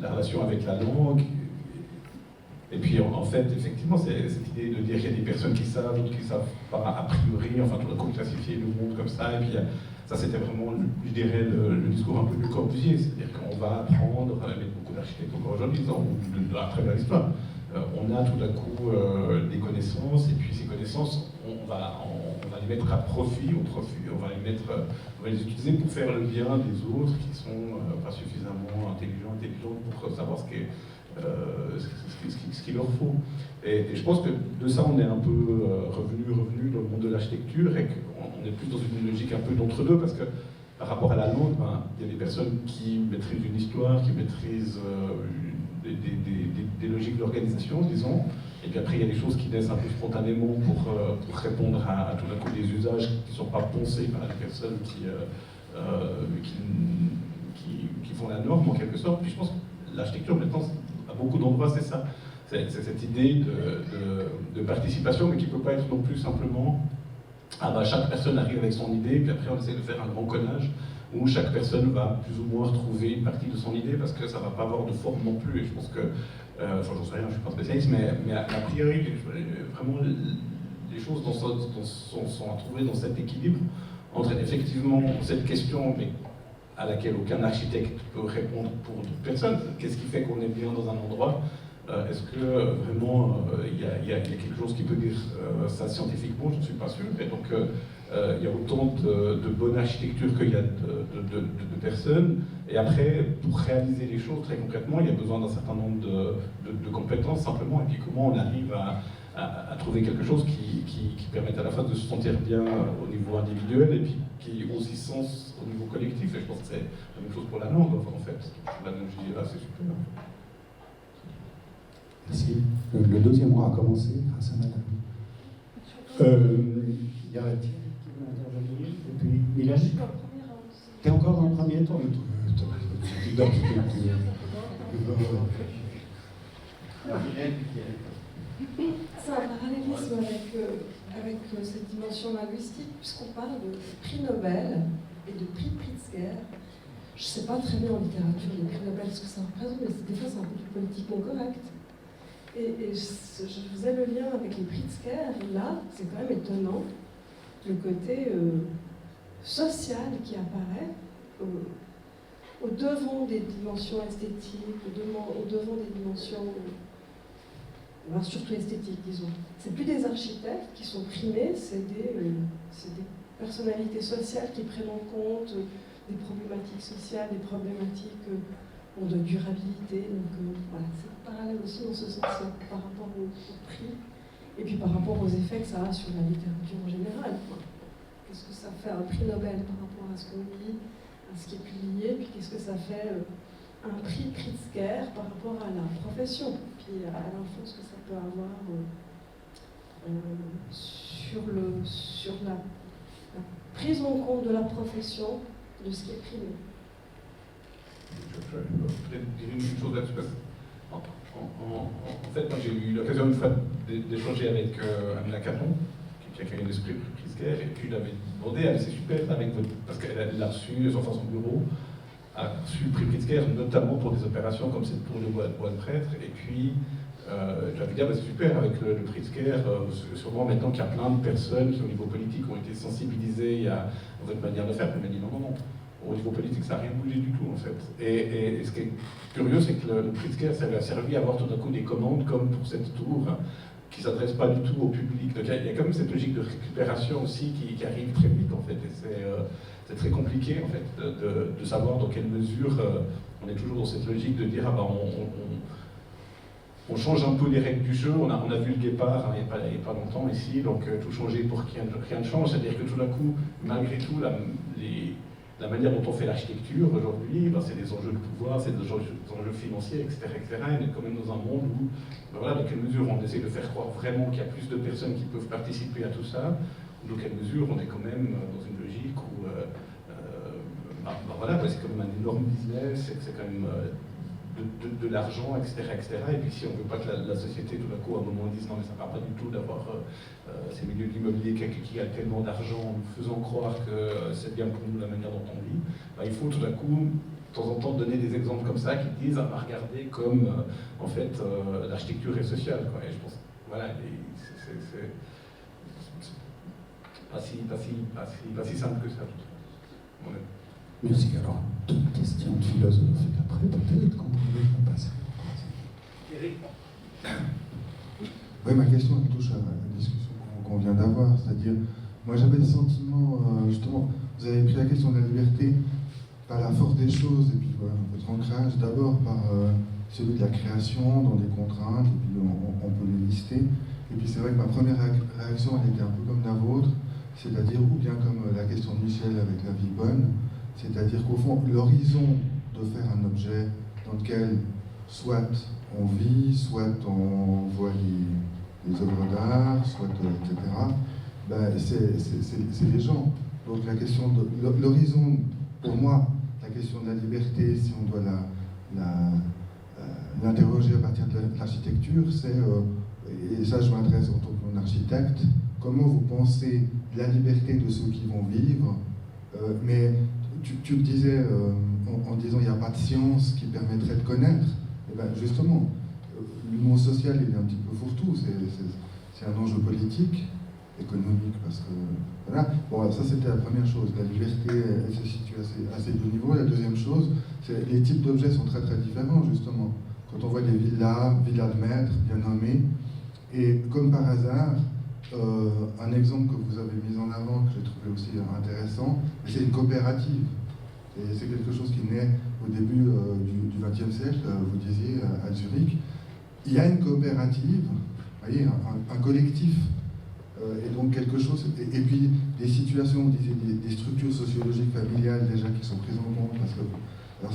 la relation avec la langue. Et puis en fait, effectivement, c'est cette idée de dire qu'il y a des personnes qui savent, d'autres qui ne savent pas a priori, enfin tout d'un coup classifier le monde comme ça. Et puis ça c'était vraiment, je dirais, le discours un peu du Corbusier, c'est-à-dire qu'on va apprendre, avec beaucoup d'architectes encore aujourd'hui, de la très belle histoire. On a tout d'un coup des connaissances, et puis ces connaissances, on va les mettre à profit, on va les utiliser pour faire le bien des autres qui sont pas suffisamment intelligents pour savoir ce qu'il leur faut. Et je pense que de ça, on est un peu revenu dans le monde de l'architecture, et qu'on est plus dans une logique un peu d'entre-deux, parce que par rapport à la langue, il y a des personnes qui maîtrisent une histoire, qui maîtrisent des logiques d'organisation, disons, et puis après il y a des choses qui naissent un peu spontanément pour répondre à tout d'un coup des usages qui ne sont pas poncés par les personnes qui font la norme en quelque sorte. Puis je pense que l'architecture maintenant, à beaucoup d'endroits, c'est ça. C'est cette idée de participation, mais qui ne peut pas être non plus simplement chaque personne arrive avec son idée, puis après on essaie de faire un grand collage où chaque personne va plus ou moins retrouver une partie de son idée, parce que ça ne va pas avoir de forme non plus. Et je pense que, j'en sais rien, je ne suis pas spécialiste, mais a priori, vraiment, les choses sont à trouver dans cet équilibre entre effectivement cette question, mais à laquelle aucun architecte peut répondre pour d'autres personnes. Qu'est-ce qui fait qu'on est bien dans un endroit? Est-ce que vraiment il y a quelque chose qui peut dire ça scientifiquement? Je ne suis pas sûr. Et donc il y a autant de bonne architecture qu'il y a de personnes. Et après, pour réaliser les choses très concrètement, il y a besoin d'un certain nombre de compétences simplement. Et puis comment on arrive à trouver quelque chose qui permette à la fois de se sentir bien au niveau individuel et puis qui ait aussi sens au niveau collectif. Et je pense que c'est la même chose pour la langue, en fait. L'analogie là, c'est super. Merci. Le deuxième rang a commencé grâce à madame. Il y a Thierry qui veut intervenir, et puis Mylène. T'es encore dans le premier tour? C'est un parallélisme avec cette dimension linguistique, puisqu'on parle de prix Nobel et de prix Pritzker, je ne sais pas très bien en littérature les prix Nobel ce que ça représente, mais des fois c'est un peu plus politiquement correct. Et je faisais le lien avec les Pritzker, là, c'est quand même étonnant, le côté social qui apparaît au devant des dimensions esthétiques, au devant des dimensions, surtout esthétiques, disons. C'est plus des architectes qui sont primés, c'est des personnalités sociales qui prennent en compte des problématiques sociales, des problématiques de durabilité. Donc voilà, c'est parallèle aussi dans ce sens-là, par rapport au prix, et puis par rapport aux effets que ça a sur la littérature en général. Qu'est-ce que ça fait un prix Nobel par rapport à ce qu'on lit, à ce qui est publié, puis qu'est-ce que ça fait un prix Pritzker par rapport à la profession, puis à l'influence que ça peut avoir sur la prise en compte de la profession, de ce qui est primé. Je vais peut-être dire une chose là-dessus. En fait, moi j'ai eu l'occasion une fois d'échanger avec Amina Caton, qui a créé l'esprit Pritzker, et puis je l'avais demandé, elle c'est super avec votre, parce qu'elle l'a reçu, enfin son bureau a reçu le prix Pritzker, notamment pour des opérations comme cette tour de bois de prêtre, et puis je l'avais dit, c'est super avec le Pritzker, sûrement maintenant qu'il y a plein de personnes qui au niveau politique ont été sensibilisées à votre manière de faire, puis elle m'a dit non. Au niveau politique, ça n'a rien bougé du tout, en fait. Et ce qui est curieux, c'est que le Pritzker, ça lui a servi à avoir tout d'un coup des commandes, comme pour cette tour, qui ne s'adresse pas du tout au public. Donc il y a quand même cette logique de récupération aussi qui arrive très vite, en fait. Et c'est très compliqué, en fait, de savoir dans quelle mesure on est toujours dans cette logique de dire, on change un peu les règles du jeu. On a vu le Guépard il n'y a pas longtemps ici, donc tout changer pour que rien ne change. C'est-à-dire que tout d'un coup, malgré tout, la manière dont on fait l'architecture aujourd'hui, c'est des enjeux de pouvoir, c'est des enjeux financiers, etc. Et on est quand même dans un monde où, dans quelle mesure on essaie de faire croire vraiment qu'il y a plus de personnes qui peuvent participer à tout ça, ou dans quelle mesure on est quand même dans une logique où, c'est quand même un énorme business, c'est quand même de l'argent, etc., etc. Et puis si on ne veut pas que la société, tout d'un coup, à un moment, dise non, mais ça ne va pas du tout d'avoir ces milieux de l'immobilier qui a tellement d'argent, en nous faisant croire que c'est bien pour nous la manière dont on vit, il faut tout d'un coup, de temps en temps, donner des exemples comme ça qui disent, regarder comme, en fait, l'architecture est sociale, quoi. Et je pense, c'est pas si simple que ça. Merci. Alors, toute question philosophique après, peut-être qu'on pouvait passer. Eric. Oui, ma question elle touche à la discussion qu'on vient d'avoir, c'est-à-dire, moi j'avais le sentiment, justement, vous avez pris la question de la liberté par la force des choses, et puis voilà, votre ancrage d'abord par celui de la création dans des contraintes, et puis on peut les lister. Et puis c'est vrai que ma première réaction, elle était un peu comme la vôtre, c'est-à-dire, ou bien comme la question de Michel avec la vie bonne, c'est-à-dire qu'au fond, l'horizon de faire un objet dans lequel soit on vit, soit on voit les œuvres d'art, soit etc., c'est les gens. Donc la question de l'horizon, pour moi, la question de la liberté, si on doit l'interroger à partir de l'architecture, c'est, et ça je m'adresse en tant qu'architecte, comment vous pensez la liberté de ceux qui vont vivre, mais tu le disais en disant il n'y a pas de science qui permettrait de connaître. Et bien justement, l'humour social il est un petit peu fourre-tout, c'est un enjeu politique, économique, parce que voilà. Bon, alors ça c'était la première chose, la liberté elle se situe à ces deux niveaux. La deuxième chose, c'est les types d'objets sont très très différents justement. Quand on voit des villas de maître bien nommées, et comme par hasard, un exemple que vous avez mis en avant, que j'ai trouvé aussi intéressant, c'est une coopérative. Et c'est quelque chose qui naît au début du XXe siècle, vous disiez, à Zurich. Il y a une coopérative, vous voyez, un collectif, et donc quelque chose, et puis des situations, vous disiez, des structures sociologiques familiales déjà qui sont prises en compte. Parce que,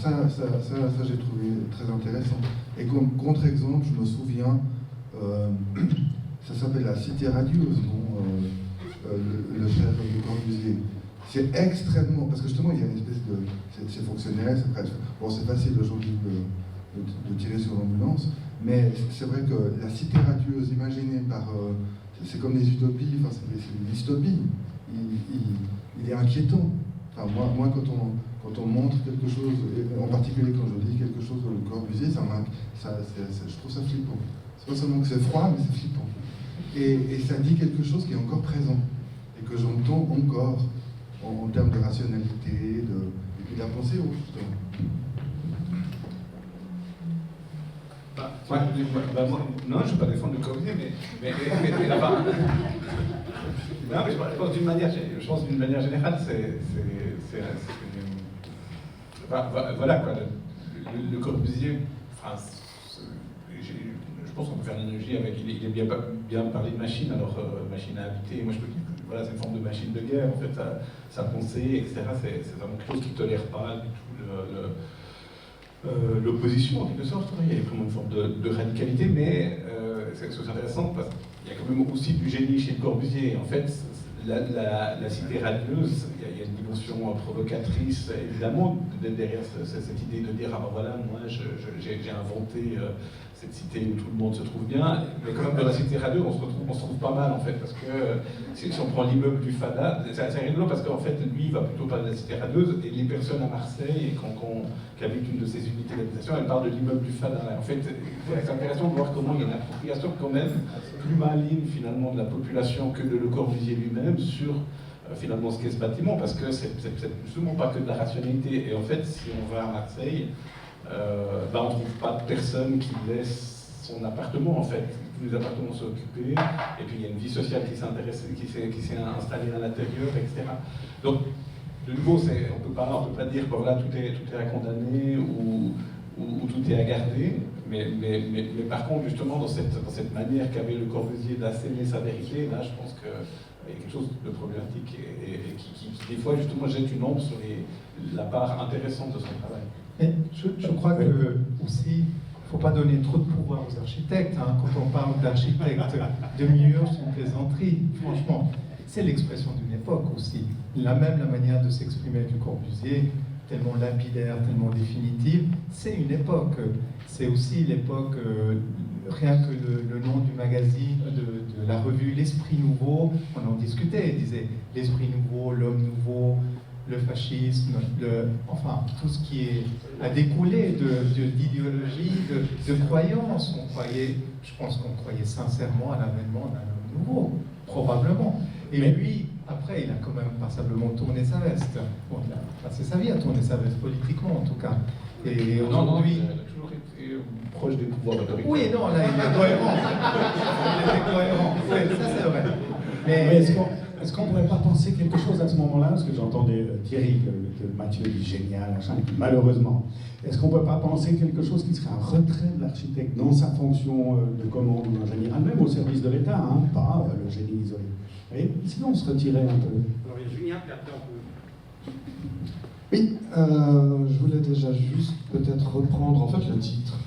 alors ça j'ai trouvé très intéressant. Et comme contre-exemple, je me souviens, ça s'appelle la Cité radieuse, le frère de Corbusier. C'est extrêmement, parce que justement il y a une espèce de, c'est fonctionnel, c'est presque, bon c'est facile aujourd'hui de tirer sur l'ambulance, mais c'est vrai que la Cité radieuse imaginée par, c'est comme les utopies, enfin c'est une dystopie, il est inquiétant. Enfin, moi quand on montre quelque chose, et en particulier quand je lis quelque chose sur Le Corbusier, je trouve ça flippant. C'est pas seulement que c'est froid, mais c'est flippant. Et ça dit quelque chose qui est encore présent, et que j'entends encore en termes de rationalité, et puis de la pensée haute, justement. Non, je ne vais pas défendre Le Corbusier, mais enfin, non, mais je pense d'une manière générale, voilà quoi, le Corbusier, enfin, je pense qu'on peut faire l'analogie avec, il est bien parlé de machine, alors machine à habiter, moi je peux dire que voilà, c'est une forme de machine de guerre, en fait, sa pensée, etc., c'est vraiment quelque chose qui ne tolère pas du tout l'opposition en quelque sorte. Il y a vraiment une forme de radicalité, mais c'est intéressant parce qu'il y a quand même aussi du génie chez Le Corbusier. En fait, la cité radieuse, il y a une dimension provocatrice évidemment derrière cette idée de dire ah ben voilà, moi j'ai inventé cette cité où tout le monde se trouve bien, mais quand même dans la cité radieuse on se trouve pas mal en fait, parce que si on prend l'immeuble du Fada, c'est assez rigolo parce qu'en fait lui il va plutôt parler de la cité radieuse et les personnes à Marseille qui habitent une de ces unités d'habitation, elles parlent de l'immeuble du Fada. En fait c'est intéressant de voir comment il y a une appropriation quand même plus maligne finalement de la population que de Le Corbusier lui-même sur finalement ce qu'est ce bâtiment, parce que c'est justement pas que de la rationalité. Et en fait, si on va à Marseille, on ne trouve pas de personne qui laisse son appartement en fait. Tous les appartements sont occupés, et puis il y a une vie sociale qui s'est installée à l'intérieur, etc. Donc, de nouveau, on peut pas dire que voilà, tout est à condamner ou tout est à garder, mais par contre, justement, dans cette manière qu'avait Le Corbusier d'asséner sa vérité, là, je pense qu'il y a quelque chose de problématique et qui, des fois, justement, jette une ombre sur la part intéressante de son travail. Et je crois que aussi, il ne faut pas donner trop de pouvoir aux architectes. Hein. Quand on parle d'architecte demi-heure, c'est une plaisanterie. Franchement, c'est l'expression d'une époque aussi. La manière de s'exprimer avec Le Corbusier, tellement lapidaire, tellement définitive, c'est une époque. C'est aussi l'époque, rien que le nom du magazine, de la revue L'Esprit Nouveau, on en discutait, il disait l'Esprit Nouveau, l'Homme Nouveau, le fascisme, enfin tout ce qui a découlé d'idéologie, de croyances. Je pense qu'on croyait sincèrement à l'avènement d'un homme nouveau, probablement. Et lui, après, il a quand même passablement tourné sa veste. Bon, il a passé sa vie à tourner sa veste, politiquement en tout cas. Et aujourd'hui, il a toujours été proche des pouvoirs autoritaires. Oui, non, là, il est cohérent. Il était cohérent. Oui, ça c'est vrai. Mais est-ce qu'on ne pourrait pas penser quelque chose à ce moment-là? Parce que j'entendais Thierry, que Mathieu dit génial, machin, malheureusement. Est-ce qu'on ne peut pas penser quelque chose qui serait un retrait de l'architecte dans sa fonction de commande ou d'ingénieur, même au service de l'État, hein, pas le génie isolé? Et sinon, on se retirait un peu. Alors, il y a Julien, puis après on peut... Oui, je voulais déjà juste peut-être reprendre en fait le titre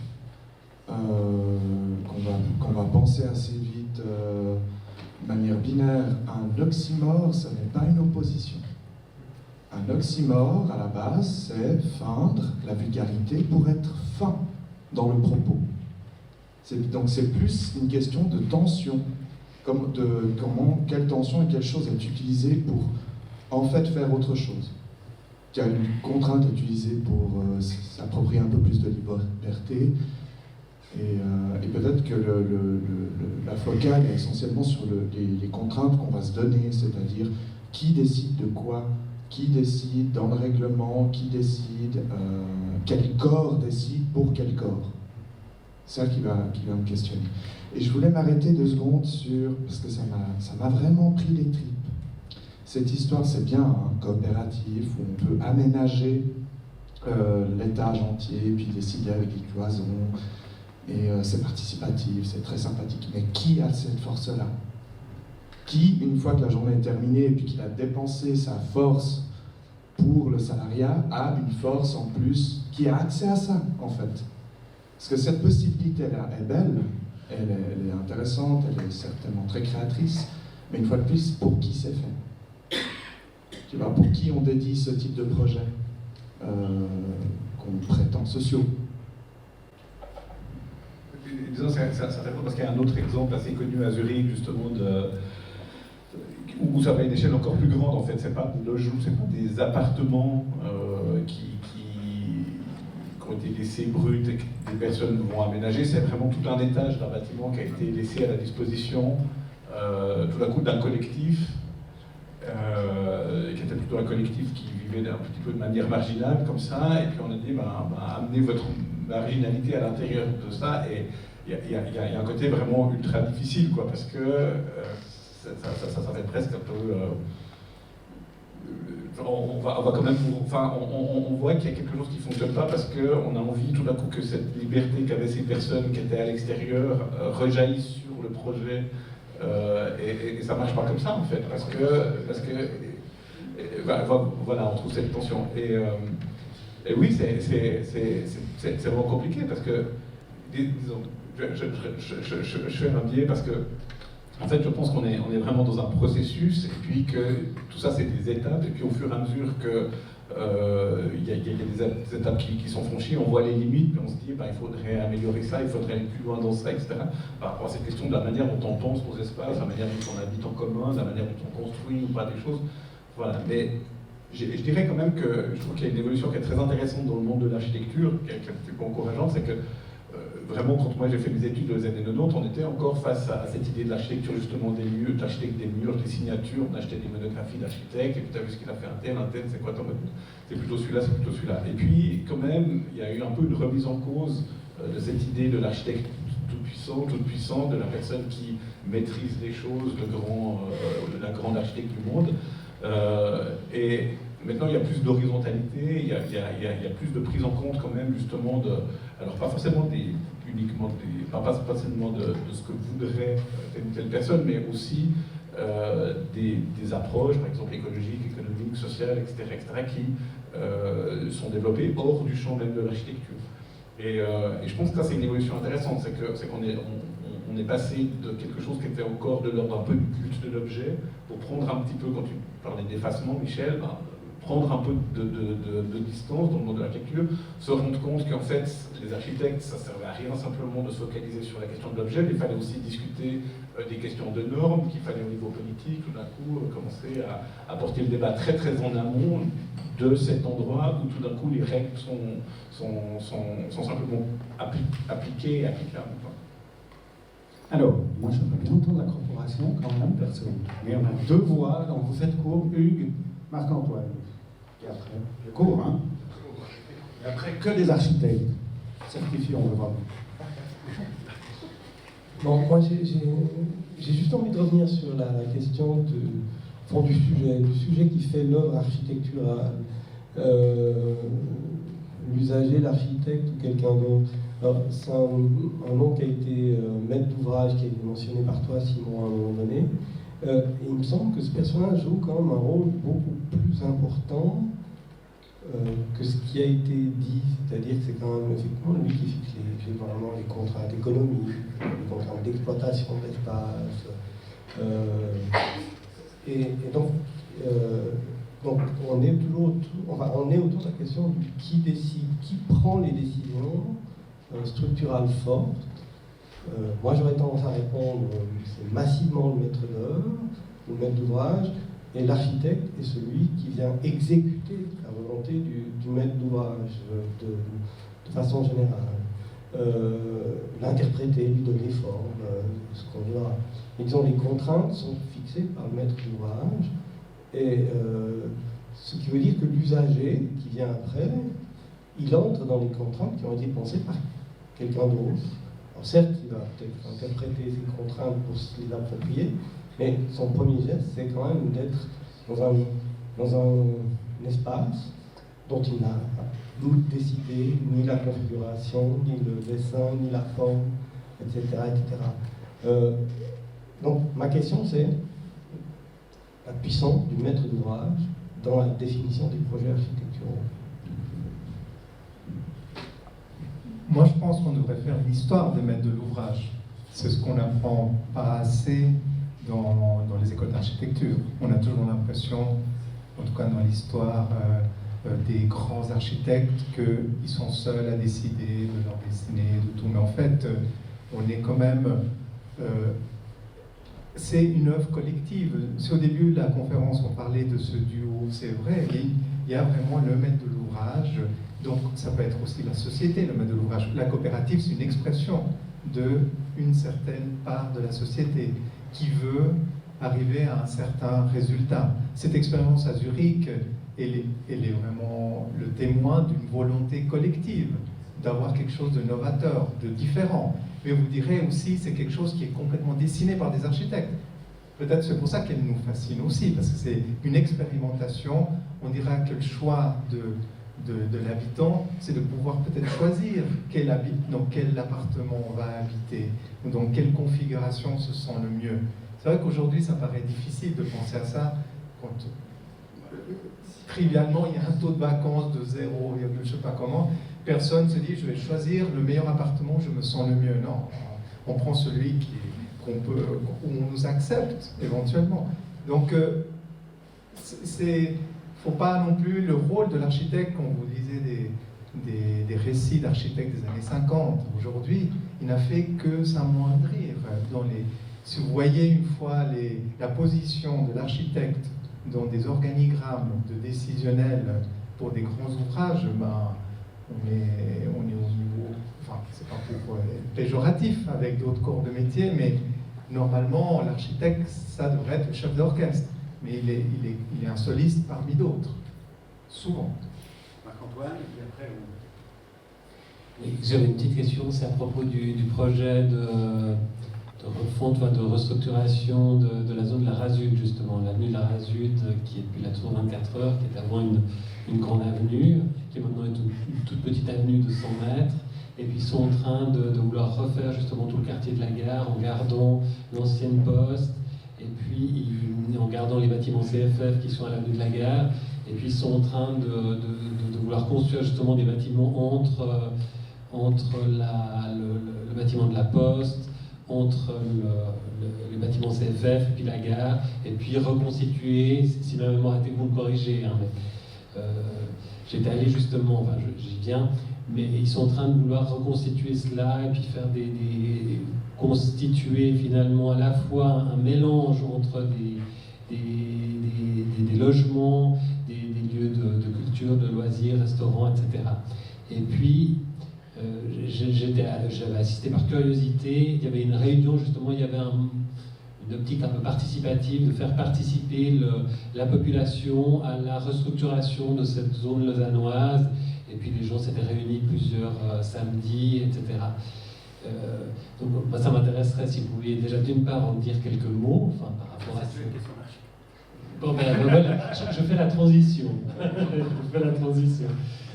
qu'on va penser assez vite de manière binaire. Un oxymore, ce n'est pas une opposition. Un oxymore, à la base, c'est feindre la vulgarité pour être fin dans le propos. Donc c'est plus une question de tension, quelle tension et quelle chose est utilisée pour en fait faire autre chose. Quelle contrainte est utilisée pour s'approprier un peu plus de liberté. Et peut-être que la focale est essentiellement sur les contraintes qu'on va se donner, c'est-à-dire qui décide de quoi, qui décide dans le règlement, qui décide, quel corps décide pour quel corps. C'est ça qui va me questionner. Et je voulais m'arrêter 2 secondes parce que ça m'a vraiment pris les tripes. Cette histoire, c'est bien un coopératif où on peut aménager l'étage entier, puis décider avec les cloisons, et c'est participatif, c'est très sympathique. Mais qui a cette force-là? Qui, une fois que la journée est terminée, et puis qu'il a dépensé sa force pour le salariat, a une force en plus, qui a accès à ça, en fait? Parce que cette possibilité-là est belle, elle est intéressante, elle est certainement très créatrice, mais une fois de plus, pour qui c'est fait? Tu vois, pour qui on dédie ce type de projet qu'on prétend sociaux? Disons, c'est intéressant parce qu'il y a un autre exemple assez connu à Zurich, justement, où ça va à une échelle encore plus grande en fait. C'est pas des logements, c'est pas des appartements qui ont été laissés bruts et que des personnes vont aménager. C'est vraiment tout un étage d'un bâtiment qui a été laissé à la disposition tout d'un coup d'un collectif qui était plutôt un collectif qui vivait un petit peu de manière marginale comme ça. Et puis on a dit amenez votre marginalité à l'intérieur de ça. Et il y a un côté vraiment ultra difficile quoi, parce que ça fait presque un peu. On va quand même, on voit qu'il y a quelque chose qui ne fonctionne pas parce qu'on a envie tout d'un coup que cette liberté qu'avaient ces personnes qui étaient à l'extérieur rejaillisse sur le projet et ça ne marche pas comme ça en fait parce que voilà, on trouve cette tension et oui c'est vraiment compliqué parce que disons, je fais un biais parce que en fait, je pense qu'on est vraiment dans un processus, et puis que tout ça, c'est des étapes, et puis au fur et à mesure que il y a des étapes qui sont franchies, on voit les limites, puis on se dit, il faudrait améliorer ça, il faudrait aller plus loin dans ça, etc. Par rapport à cette question de la manière dont on pense nos espaces, la manière dont on habite en commun, la manière dont on construit ou pas des choses. Voilà. Mais je dirais quand même que je trouve qu'il y a une évolution qui est très intéressante dans le monde de l'architecture, qui est un petit peu encourageante, c'est que vraiment, quand moi j'ai fait mes études dans les années 90, on était encore face à cette idée de l'architecture, justement des lieux, d'acheter des murs, des signatures, d'acheter des monographies d'architectes, et puis tu as vu ce qu'il a fait un tel, c'est quoi ton mode? C'est plutôt celui-là, c'est plutôt celui-là. Et puis, quand même, il y a eu un peu une remise en cause de cette idée de l'architecte toute puissante, de la personne qui maîtrise les choses, la grande architecte du monde. Et maintenant, il y a plus d'horizontalité, il y a plus de prise en compte quand même, justement, alors pas forcément pas seulement de ce que voudrait telle ou telle personne, mais aussi des approches, par exemple écologiques, économiques, sociales, etc., qui sont développées hors du champ même de l'architecture. Et je pense que ça, c'est une évolution intéressante, c'est qu'on est passé de quelque chose qui était encore de l'ordre un peu du culte de l'objet, pour prendre un petit peu, quand tu parlais d'effacement, Michel, prendre un peu de distance dans le monde de l'architecture, se rendre compte qu'en fait, les architectes, ça ne servait à rien simplement de se focaliser sur la question de l'objet, mais il fallait aussi discuter des questions de normes, qu'il fallait au niveau politique, tout d'un coup, commencer à porter le débat très très en amont de cet endroit où tout d'un coup les règles sont simplement appliquées et applicables. Alors, moi j'aimerais bien entendre la corporation quand même, personne. Mais on a deux voix, donc vous faites court, Hugues, Marc-Antoine. Et après, je cours, hein. Et après, que des architectes certifiés, on le voit. Bon, moi j'ai juste envie de revenir sur la question du sujet qui fait l'œuvre architecturale. L'usager, l'architecte ou quelqu'un d'autre. Alors, c'est un nom qui a été maître d'ouvrage, qui a été mentionné par toi, Simon, à un moment donné. Et il me semble que ce personnage joue quand même un rôle beaucoup plus important que ce qui a été dit. C'est-à-dire que c'est quand même effectivement lui qui fixe vraiment les contraintes économiques, les contraintes d'exploitation de l'espace. Et donc on est toujours on est autour de la question de qui décide, qui prend les décisions structurales fortes. Moi j'aurais tendance à répondre c'est massivement le maître d'œuvre, le maître d'ouvrage, et l'architecte est celui qui vient exécuter la volonté du maître d'ouvrage de façon générale. L'interpréter, lui donner forme, ce qu'on dira. Et disons, les contraintes sont fixées par le maître d'ouvrage, et ce qui veut dire que l'usager qui vient après, il entre dans les contraintes qui ont été pensées par quelqu'un d'autre. Alors certes, il va peut-être interpréter ces contraintes pour se les approprier, mais son premier geste, c'est quand même d'être dans un espace dont il n'a ni décidé, ni la configuration, ni le dessin, ni la forme, etc. Donc ma question, c'est la puissance du maître d'ouvrage dans la définition des projets architecturaux. Moi, je pense qu'on devrait faire l'histoire des maîtres de l'ouvrage. C'est ce qu'on n'apprend pas assez dans les écoles d'architecture. On a toujours l'impression, en tout cas dans l'histoire des grands architectes, qu'ils sont seuls à décider de leur destinée, de tout. Mais en fait, on est quand même c'est une œuvre collective. Si au début de la conférence on parlait de ce duo, c'est vrai, il y a vraiment le maître de l'ouvrage, donc ça peut être aussi la société, le maître de l'ouvrage. La coopérative, c'est une expression d'une certaine part de la société qui veut arriver à un certain résultat. Cette expérience à Zurich, elle est vraiment le témoin d'une volonté collective, d'avoir quelque chose de novateur, de différent. Mais vous direz aussi, c'est quelque chose qui est complètement dessiné par des architectes. Peut-être c'est pour ça qu'elle nous fascine aussi, parce que c'est une expérimentation. On dira que le choix de l'habitant, c'est de pouvoir peut-être choisir dans quel appartement on va habiter, ou dans quelle configuration se sent le mieux. C'est vrai qu'aujourd'hui, ça paraît difficile de penser à ça, quand trivialement, il y a un taux de vacances de 0, je ne sais pas comment, personne se dit, je vais choisir le meilleur appartement où je me sens le mieux. Non, on prend celui où on nous accepte éventuellement. Donc, faut pas non plus le rôle de l'architecte, quand vous lisez des récits d'architectes des années 50, aujourd'hui, il n'a fait que s'amoindrir. Si vous voyez une fois la position de l'architecte dans des organigrammes de décisionnels pour des grands ouvrages, on est au niveau, enfin, c'est pas pour péjoratif avec d'autres corps de métier, mais normalement, l'architecte, ça devrait être le chef d'orchestre. Mais il est un soliste parmi d'autres, souvent. Marc-Antoine, et puis après Oui, j'avais une petite question, c'est à propos du projet de refonte, de restructuration de la zone de la Rasut, justement, l'avenue de la Rasut, qui est depuis la tour 24 heures, qui est avant une grande avenue, qui est maintenant une toute petite avenue de 100 mètres. Et puis ils sont en train de vouloir refaire justement tout le quartier de la gare en gardant l'ancienne poste, et puis en gardant les bâtiments CFF qui sont à l'avenue de la gare. Et puis ils sont en train de vouloir construire justement des bâtiments entre le bâtiment de la poste, entre le bâtiment CFF et puis la gare, et puis reconstituer, si ma mémoire était, vous me corrigez, hein, mais j'étais allé justement, enfin j'y viens, mais ils sont en train de vouloir reconstituer cela et puis faire constituer finalement à la fois un mélange entre des logements, des lieux de culture, de loisirs, restaurants, etc. Et puis j'avais assisté par curiosité, il y avait une réunion justement, il y avait une optique un peu participative, de faire participer la population à la restructuration de cette zone lausannoise, et puis les gens s'étaient réunis plusieurs samedis, etc. Donc moi, ça m'intéresserait si vous pouviez déjà d'une part en dire quelques mots, enfin, par rapport à ça. Bon, voilà, je fais la transition. Je fais la transition.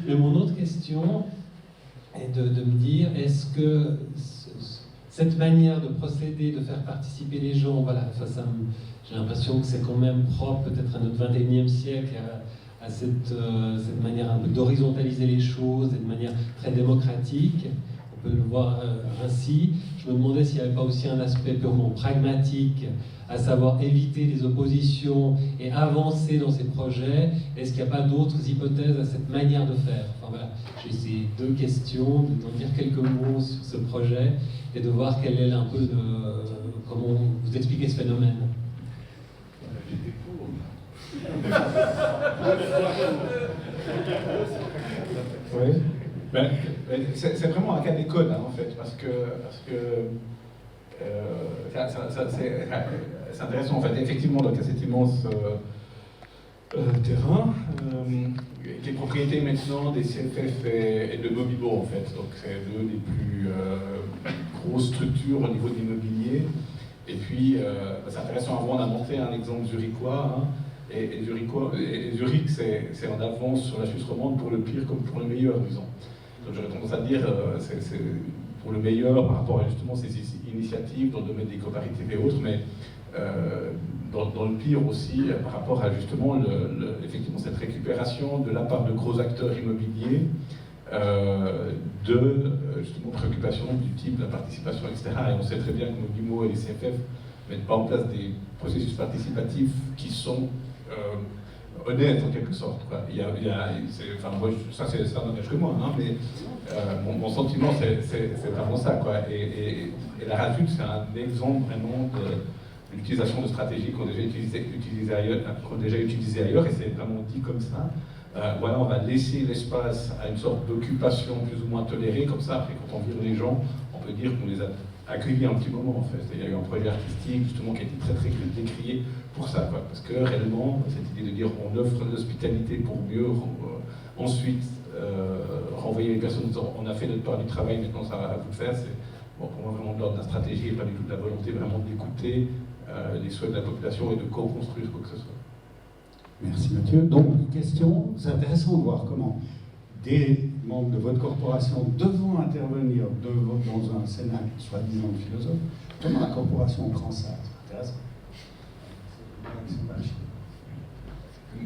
Mais mon autre question est de me dire, est-ce que cette manière de procéder, de faire participer les gens, voilà, j'ai l'impression que c'est quand même propre peut-être à notre 21e siècle, à cette manière un peu d'horizontaliser les choses, de manière très démocratique, on peut le voir ainsi. Je me demandais s'il n'y avait pas aussi un aspect purement pragmatique, à savoir éviter les oppositions et avancer dans ces projets. Est-ce qu'il n'y a pas d'autres hypothèses à cette manière de faire? Enfin voilà, j'ai ces deux questions, d'en dire quelques mots sur ce projet et de voir quel est un peu comment vous expliquez ce phénomène. J'étais pour. Oui. C'est vraiment un cas d'école, hein, en fait, parce que c'est intéressant. En fait, effectivement, donc, il y a cet immense terrain qui est propriété maintenant des CFF et de Mobibo, en fait. Donc, c'est deux des plus grosses structures au niveau de l'immobilier. Et puis, c'est intéressant. Avant, on a montré un exemple zurichois. Hein, et Zurich, c'est en avance sur la Suisse romande pour le pire comme pour le meilleur, disons. Donc, j'aurais tendance à dire, c'est pour le meilleur par rapport à justement ces initiatives dans le domaine des coopératives et autres, mais dans le pire aussi par rapport à justement effectivement cette récupération de la part de gros acteurs immobiliers de justement préoccupations du type la participation, etc. Et on sait très bien que Mobimo et les CFF ne mettent pas en place des processus participatifs qui sont honnêtes en quelque sorte, quoi. Enfin, moi, ça n'engage que moi, hein, mais mon sentiment c'est vraiment ça, quoi. Et la Rasut, c'est un exemple vraiment l'utilisation de stratégies qu'on a déjà utilisées ailleurs, et c'est vraiment dit comme ça. Voilà, on va laisser l'espace à une sorte d'occupation plus ou moins tolérée, comme ça, après, quand on vire les gens, on peut dire qu'on les a accueillis un petit moment, en fait. Il y a eu un projet artistique, justement, qui a été très, très décrié pour ça, quoi. Parce que, réellement, cette idée de dire on offre l'hospitalité pour mieux ensuite renvoyer les personnes, on a fait notre part du travail, maintenant ça va à vous de faire, c'est bon, pour moi vraiment de l'ordre de la stratégie et pas du tout de la volonté vraiment d'écouter les souhaits de la population et de co-construire quoi que ce soit. Merci Mathieu. Donc, question, c'est intéressant de voir comment des membres de votre corporation devant intervenir dans un cénacle soi-disant de philosophe, comment la corporation prend ça? C'est intéressant.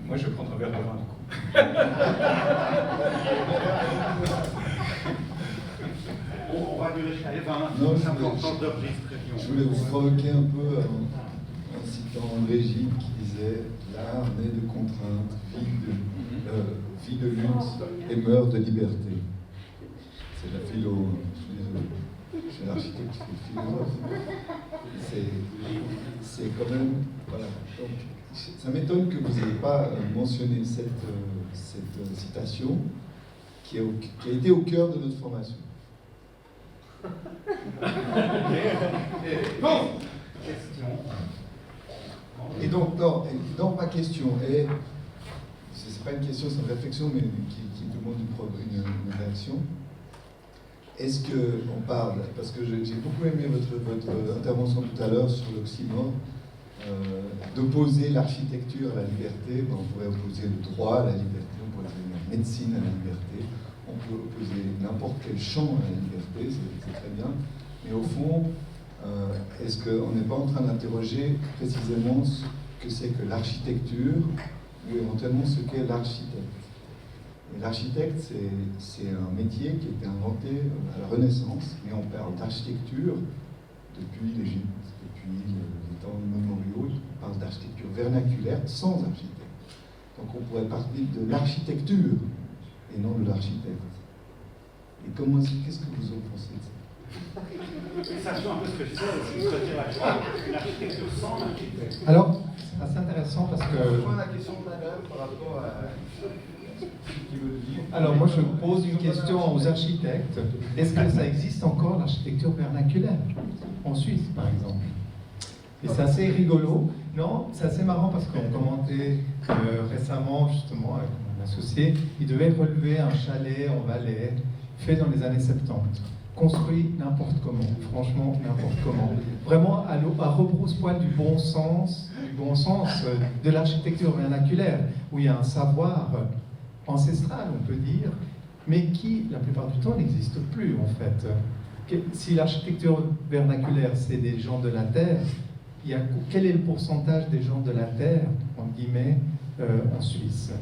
Moi, je vais prendre un verre de vin, du coup. On va durer jusqu'à les 20. Non, je voulais vous provoquer un peu en citant Brigitte qui disait l'art naît de contraintes, vit de lutte et meurt de liberté. C'est la philo, je suis désolé. C'est l'architecte qui est philosophe. C'est quand même. Voilà. Donc, ça m'étonne que vous n'ayez pas mentionné cette citation qui a été au cœur de notre formation. Bon, question. Et donc, non, pas question. Et c'est pas une question, c'est une réflexion, mais qui demande une réaction. Est-ce qu'on parle, parce que j'ai beaucoup aimé votre intervention tout à l'heure sur l'oxymore, d'opposer l'architecture à la liberté, on pourrait opposer le droit à la liberté, on pourrait opposer la médecine à la liberté, on peut opposer n'importe quel champ à la liberté, c'est très bien, mais au fond, est-ce qu'on n'est pas en train d'interroger précisément ce que c'est que l'architecture, ou éventuellement ce qu'est l'architecte? Et l'architecte, c'est un métier qui a été inventé à la Renaissance, mais on parle d'architecture depuis l'Égypte, depuis les temps mémoriaux, on parle d'architecture vernaculaire sans architecte. Donc on pourrait parler de l'architecture et non de l'architecte. Et qu'est-ce que vous en pensez de ça? Ça rejoint un peu ce que je disais, c'est une architecture sans architecte. Alors, c'est assez intéressant parce que. Je rejoins la question de madame par rapport à ce qu'il veut dire. Alors, moi, je pose une question aux architectes. Est-ce que ça existe encore l'architecture vernaculaire en Suisse, par exemple? Et c'est assez rigolo. Non, c'est assez marrant parce qu'on commentait récemment, justement, avec mon associé, il devait relever un chalet en Valais, fait dans les années 70. Construit n'importe comment, franchement n'importe comment. Vraiment à rebrousse-poil du bon sens de l'architecture vernaculaire, où il y a un savoir ancestral, on peut dire, mais qui, la plupart du temps, n'existe plus, en fait. Si l'architecture vernaculaire, c'est des gens de la Terre, quel est le pourcentage des gens de la Terre, entre guillemets, en Suisse?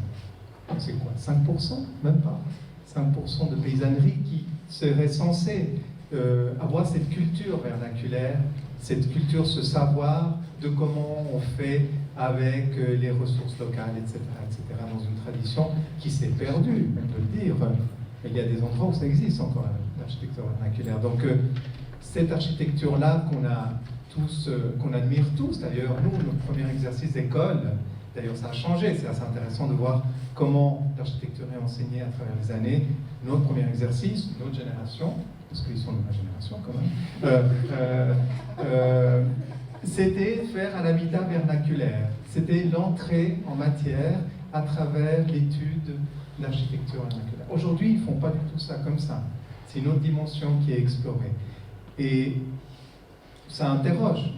C'est quoi, 5%? Même pas. 5% de paysannerie qui serait censé avoir cette culture vernaculaire, cette culture, ce savoir de comment on fait avec les ressources locales, etc., dans une tradition qui s'est perdue, on peut le dire. Il y a des endroits où ça existe encore, l'architecture vernaculaire. Donc, cette architecture-là qu'on admire tous, d'ailleurs, nous, notre premier exercice d'école, d'ailleurs, ça a changé, c'est assez intéressant de voir comment l'architecture est enseignée à travers les années. Notre premier exercice, notre génération, parce qu'ils sont de ma génération quand même, c'était faire un habitat vernaculaire. C'était l'entrée en matière à travers l'étude de l'architecture vernaculaire. Aujourd'hui, ils ne font pas du tout ça comme ça. C'est une autre dimension qui est explorée. Et ça interroge.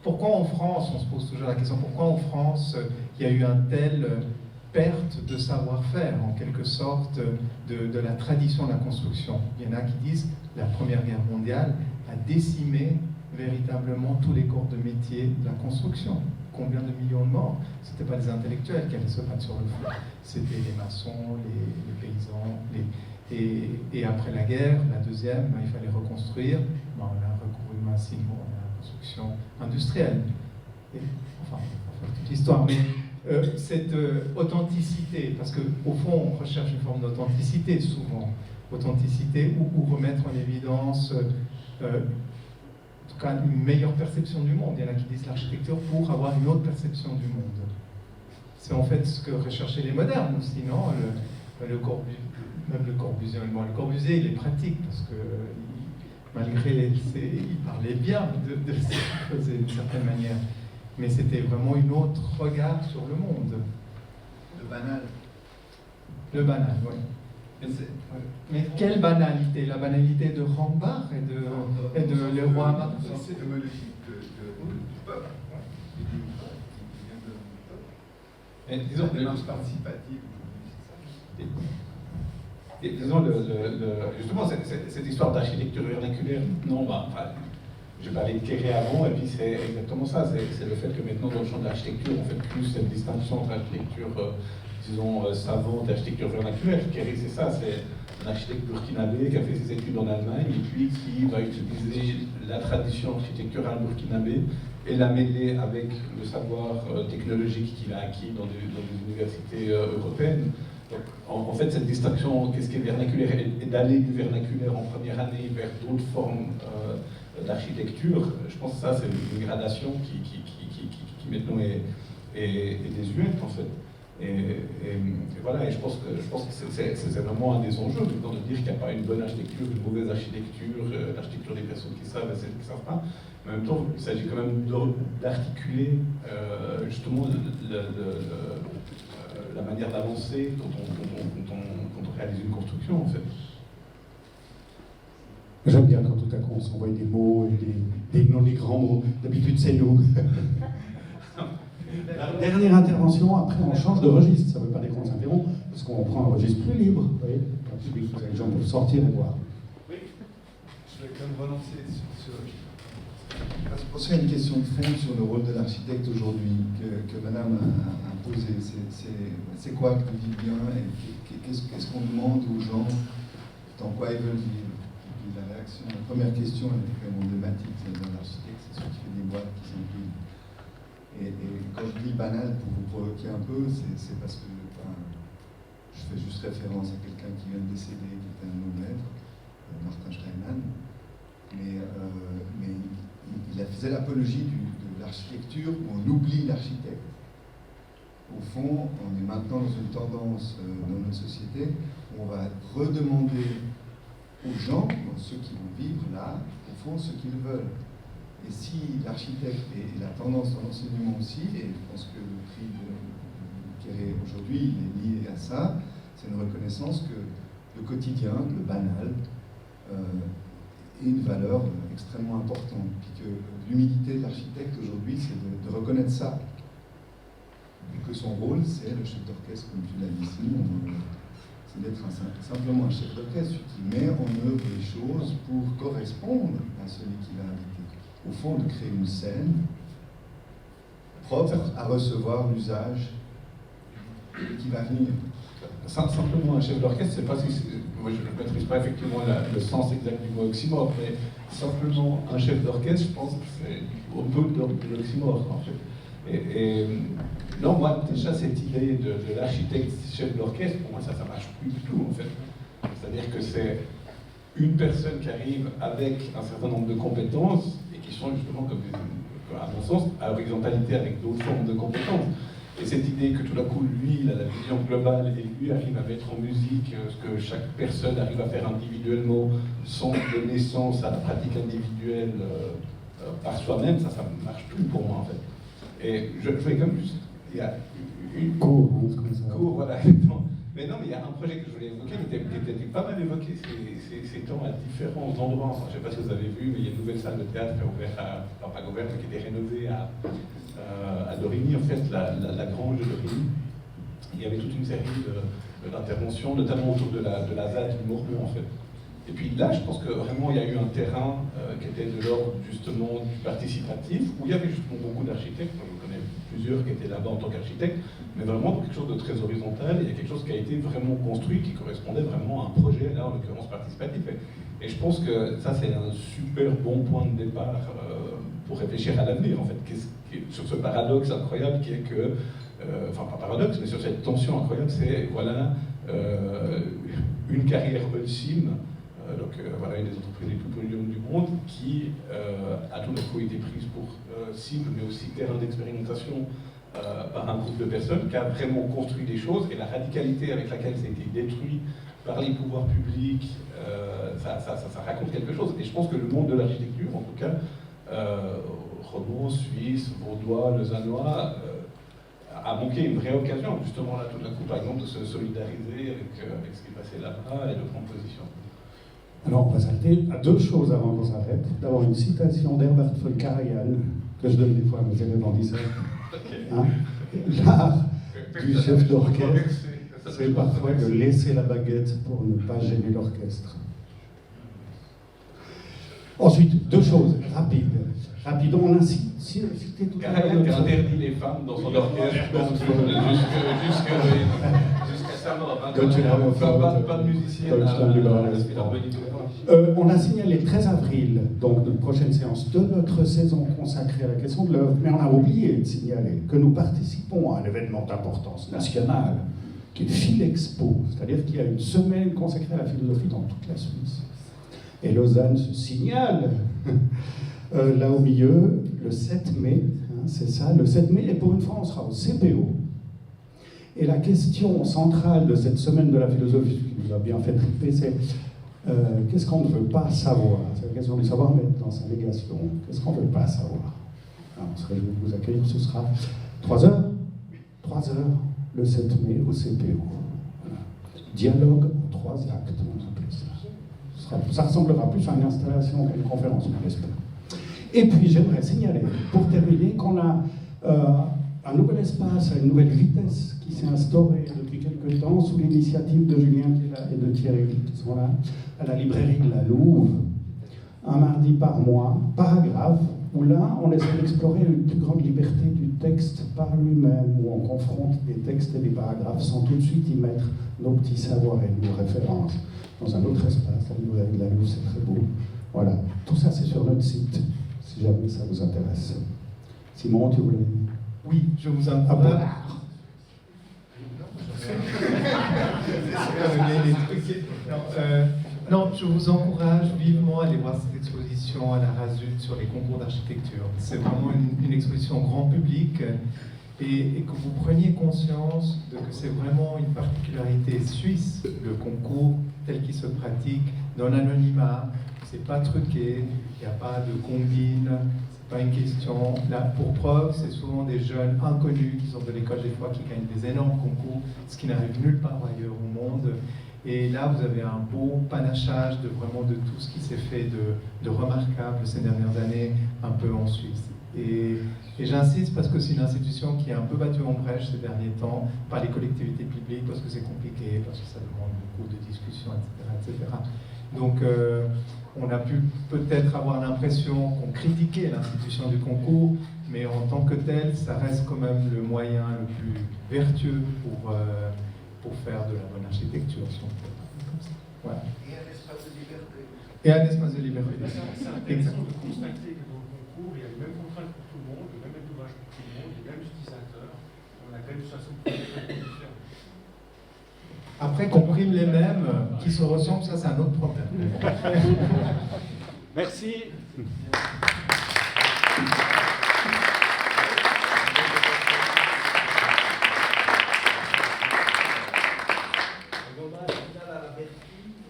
Pourquoi en France, on se pose toujours la question, pourquoi en France il y a eu un tel perte de savoir-faire, en quelque sorte, de la tradition de la construction? Il y en a qui disent que la Première Guerre mondiale a décimé véritablement tous les corps de métier de la construction. Combien de millions de morts? Ce n'étaient pas des intellectuels qui allaient se battre sur le feu. C'était les maçons, les paysans. Et après la guerre, la deuxième, il fallait reconstruire. On a recouru massivement à la construction industrielle. Enfin, toute l'histoire. Mais cette authenticité, parce qu'au fond, on recherche une forme d'authenticité souvent. Authenticité ou remettre en évidence en tout cas une meilleure perception du monde. Il y en a qui disent l'architecture pour avoir une autre perception du monde. C'est en fait ce que recherchaient les modernes aussi, non? Même le Corbusier, il est pratique parce que malgré il parlait bien de ce qu'il faisait d'une certaine manière, mais c'était vraiment un autre regard sur le monde. Le banal. Le banal, oui. Mais quelle banalité? La banalité de Rambach et de Leroy Martin. C'est homologique du peuple. Et disons, démarche participative. Disons, justement, cette histoire d'architecture vernaculaire, non, enfin, j'ai parlé de Kéré avant, et puis c'est exactement ça, c'est le fait que maintenant dans le champ de l'architecture, on fait plus cette distinction entre architecture, disons, savante et architecture vernaculaire. Kéré, c'est ça, c'est un architecte burkinabé qui a fait ses études en Allemagne, et puis qui va utiliser la tradition architecturale burkinabé et la mêler avec le savoir technologique qu'il a acquis dans des universités européennes. Donc, en fait, cette distinction, qu'est-ce qui est vernaculaire, et d'aller du vernaculaire en première année vers d'autres formes d'architecture, je pense que ça, c'est une gradation qui maintenant est désuète, en fait. Et voilà, et je pense que c'est vraiment un des enjeux, de dire qu'il n'y a pas une bonne architecture, une mauvaise architecture, l'architecture des personnes qui savent et celles qui ne savent pas. Mais en même temps, il s'agit quand même d'articuler justement la manière d'avancer quand on réalise une construction, en fait. J'aime bien quand tout à coup on s'envoie des mots et des grands mots. D'habitude, c'est nous. La dernière intervention, après on change de registre. Ça ne veut pas dire qu'on s'interrompt, parce qu'on prend un registre plus libre. Vous voyez, les gens peuvent sortir et voir. Oui, je vais quand même relancer sur parce que c'est une question de fond sur le rôle de l'architecte aujourd'hui que Madame a posé. C'est quoi que vivre bien et qu'est-ce qu'on demande aux gens, dans quoi ils veulent vivre. Et puis la réaction, la première question, elle est vraiment emblématique d'un architecte, c'est celui qui fait des boîtes qui s'empilent. Et quand je dis banal pour vous provoquer un peu, c'est parce que je fais juste référence à quelqu'un qui vient de décéder, qui était un de nos maîtres, Martin Steinmann, mais il faisait l'apologie de l'architecture où on oublie l'architecte. Au fond, on est maintenant dans une tendance dans notre société où on va redemander aux gens, ceux qui vont vivre là, au fond, ce qu'ils veulent. Et si l'architecte, et la tendance dans l'enseignement aussi, et je pense que le prix de Kéré aujourd'hui, il est lié à ça, c'est une reconnaissance que le quotidien, le banal, est une valeur extrêmement importante. Puis que l'humilité de l'architecte aujourd'hui, c'est de reconnaître ça. Et que son rôle, c'est le chef d'orchestre, comme tu l'as dit ici, c'est d'être simplement un chef d'orchestre qui met en œuvre les choses pour correspondre à celui qui l'a invité. Au fond, de créer une scène propre à recevoir l'usage qui va venir. Simplement un chef d'orchestre, c'est pas si... Moi, je ne maîtrise pas effectivement le sens exact du mot oxymore, mais simplement un chef d'orchestre, je pense que c'est au peu de l'oxymore, en fait. Et non, moi, déjà, cette idée de l'architecte chef d'orchestre, pour moi, ça marche plus du tout, en fait. C'est-à-dire que c'est une personne qui arrive avec un certain nombre de compétences et qui sont justement, comme à mon sens, à horizontalité avec d'autres formes de compétences. Et cette idée que tout d'un coup, lui, il a la vision globale et lui arrive à mettre en musique ce que chaque personne arrive à faire individuellement sans donner sens à la pratique individuelle par soi-même, ça ne marche plus pour moi, en fait. Et je vais comme juste... Il y a une cour, voilà. Mais non, mais il y a un projet que je voulais évoquer qui était pas mal évoqué ces temps à différents endroits. Enfin, je ne sais pas si vous avez vu, mais il y a une nouvelle salle de théâtre qui a ouvert pas ouverte, mais qui était rénovée à Dorigny, en fait, la grange de Dorigny. Il y avait toute une série d'interventions, notamment autour de la ZAD du Mormont, en fait. Et puis là, je pense que vraiment, il y a eu un terrain qui était de l'ordre justement du participatif, où il y avait justement beaucoup d'architectes. Moi, je connais plusieurs qui étaient là-bas en tant qu'architectes, mais vraiment quelque chose de très horizontal. Il y a quelque chose qui a été vraiment construit, qui correspondait vraiment à un projet, là, en l'occurrence participatif. Et je pense que ça, c'est un super bon point de départ pour réfléchir à l'avenir, en fait, sur ce paradoxe incroyable qui est que, enfin, pas paradoxe, mais sur cette tension incroyable, c'est, voilà, une carrière ultime Voilà, une des entreprises les plus polluantes du monde qui a tout d'un coup été prise pour cible, mais aussi terrain d'expérimentation par un groupe de personnes qui a vraiment construit des choses, et la radicalité avec laquelle ça a été détruit par les pouvoirs publics, ça raconte quelque chose. Et je pense que le monde de l'architecture, en tout cas, romand, suisse, vaudois, lausannois, a manqué une vraie occasion, justement, là, tout d'un coup, par exemple, de se solidariser avec ce qui est passé là-bas et de prendre position. Alors, on va s'arrêter à deux choses avant qu'on s'arrête. D'abord, une citation d'Herbert von Karajan, que je donne des fois à mes élèves en disant hein, l'art du chef d'orchestre, c'est parfois de laisser la baguette pour ne pas gêner l'orchestre. Ensuite, deux choses rapides. On a cité tout à l'heure. Karajan interdit les femmes dans son orchestre jusqu'à sa mort. Pas de musicien. On a signalé le 13 avril, donc notre prochaine séance de notre saison consacrée à la question de l'œuvre, mais on a oublié de signaler que nous participons à un événement d'importance nationale, qui est Philexpo, c'est-à-dire qu'il y a une semaine consacrée à la philosophie dans toute la Suisse. Et Lausanne se signale, là au milieu, le 7 mai, hein, c'est ça, le 7 mai, et pour une fois on sera au CPO. Et la question centrale de cette semaine de la philosophie, qui nous a bien fait triper, c'est qu'est-ce qu'on ne veut pas savoir? C'est la question du savoir, mais dans sa négation. Qu'est-ce qu'on ne veut pas savoir? Alors, on se réjouit de vous accueillir, ce sera 3 heures, le 7 mai au CPO. Voilà. Dialogue en 3 actes, on appelle ça. Ça ressemblera plus à une installation qu'à une conférence, on l'espère. Et puis, j'aimerais signaler, pour terminer, qu'on a un nouvel espace, une nouvelle vitesse qui s'est instaurée depuis quelques temps sous l'initiative de Julien qui est là et de Thierry qui sont là, à la librairie de la Louve, un mardi par mois, paragraphe, où là, on essaie d'explorer une plus grande liberté du texte par lui-même, où on confronte des textes et des paragraphes sans tout de suite y mettre nos petits savoirs et nos références. Dans un autre espace, la librairie de la Louve, c'est très beau. Voilà, tout ça c'est sur notre site, si jamais ça vous intéresse. Simon, tu voulais... Oui, je vous encourage. Non, je vous encourage vivement à aller voir cette exposition à la Rasut sur les concours d'architecture. C'est vraiment une exposition grand public et que vous preniez conscience de que c'est vraiment une particularité suisse, le concours tel qu'il se pratique dans l'anonymat. C'est pas truqué, il n'y a pas de combine. Pas une question. Là, pour preuve, c'est souvent des jeunes inconnus qui sortent de l'école des fois, qui gagnent des énormes concours, ce qui n'arrive nulle part ailleurs au monde. Et là, vous avez un beau panachage de vraiment de tout ce qui s'est fait de remarquable ces dernières années, un peu en Suisse. Et j'insiste parce que c'est une institution qui est un peu battue en brèche ces derniers temps par les collectivités publiques, parce que c'est compliqué, parce que ça demande beaucoup de discussions, etc. Donc, on a pu peut-être avoir l'impression qu'on critiquait l'institution du concours, mais en tant que tel, ça reste quand même le moyen le plus vertueux pour faire de la bonne architecture, si on peut dire comme ça. Voilà. Et un espace de liberté. Et un espace de liberté. C'est intéressant de constater que dans le concours, il y a les mêmes contraintes pour tout le monde, le même entourage pour tout le monde, les mêmes utilisateurs. On a quand même une façon de faire différente. Après qu'on prime les mêmes qui se ressemblent, ça c'est un autre problème. Merci.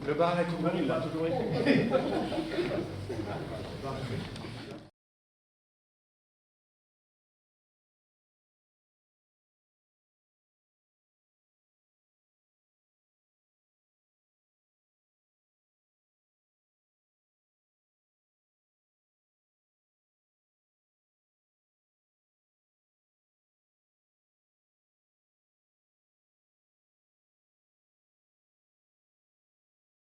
Le bar est ouvert, il l'a toujours été.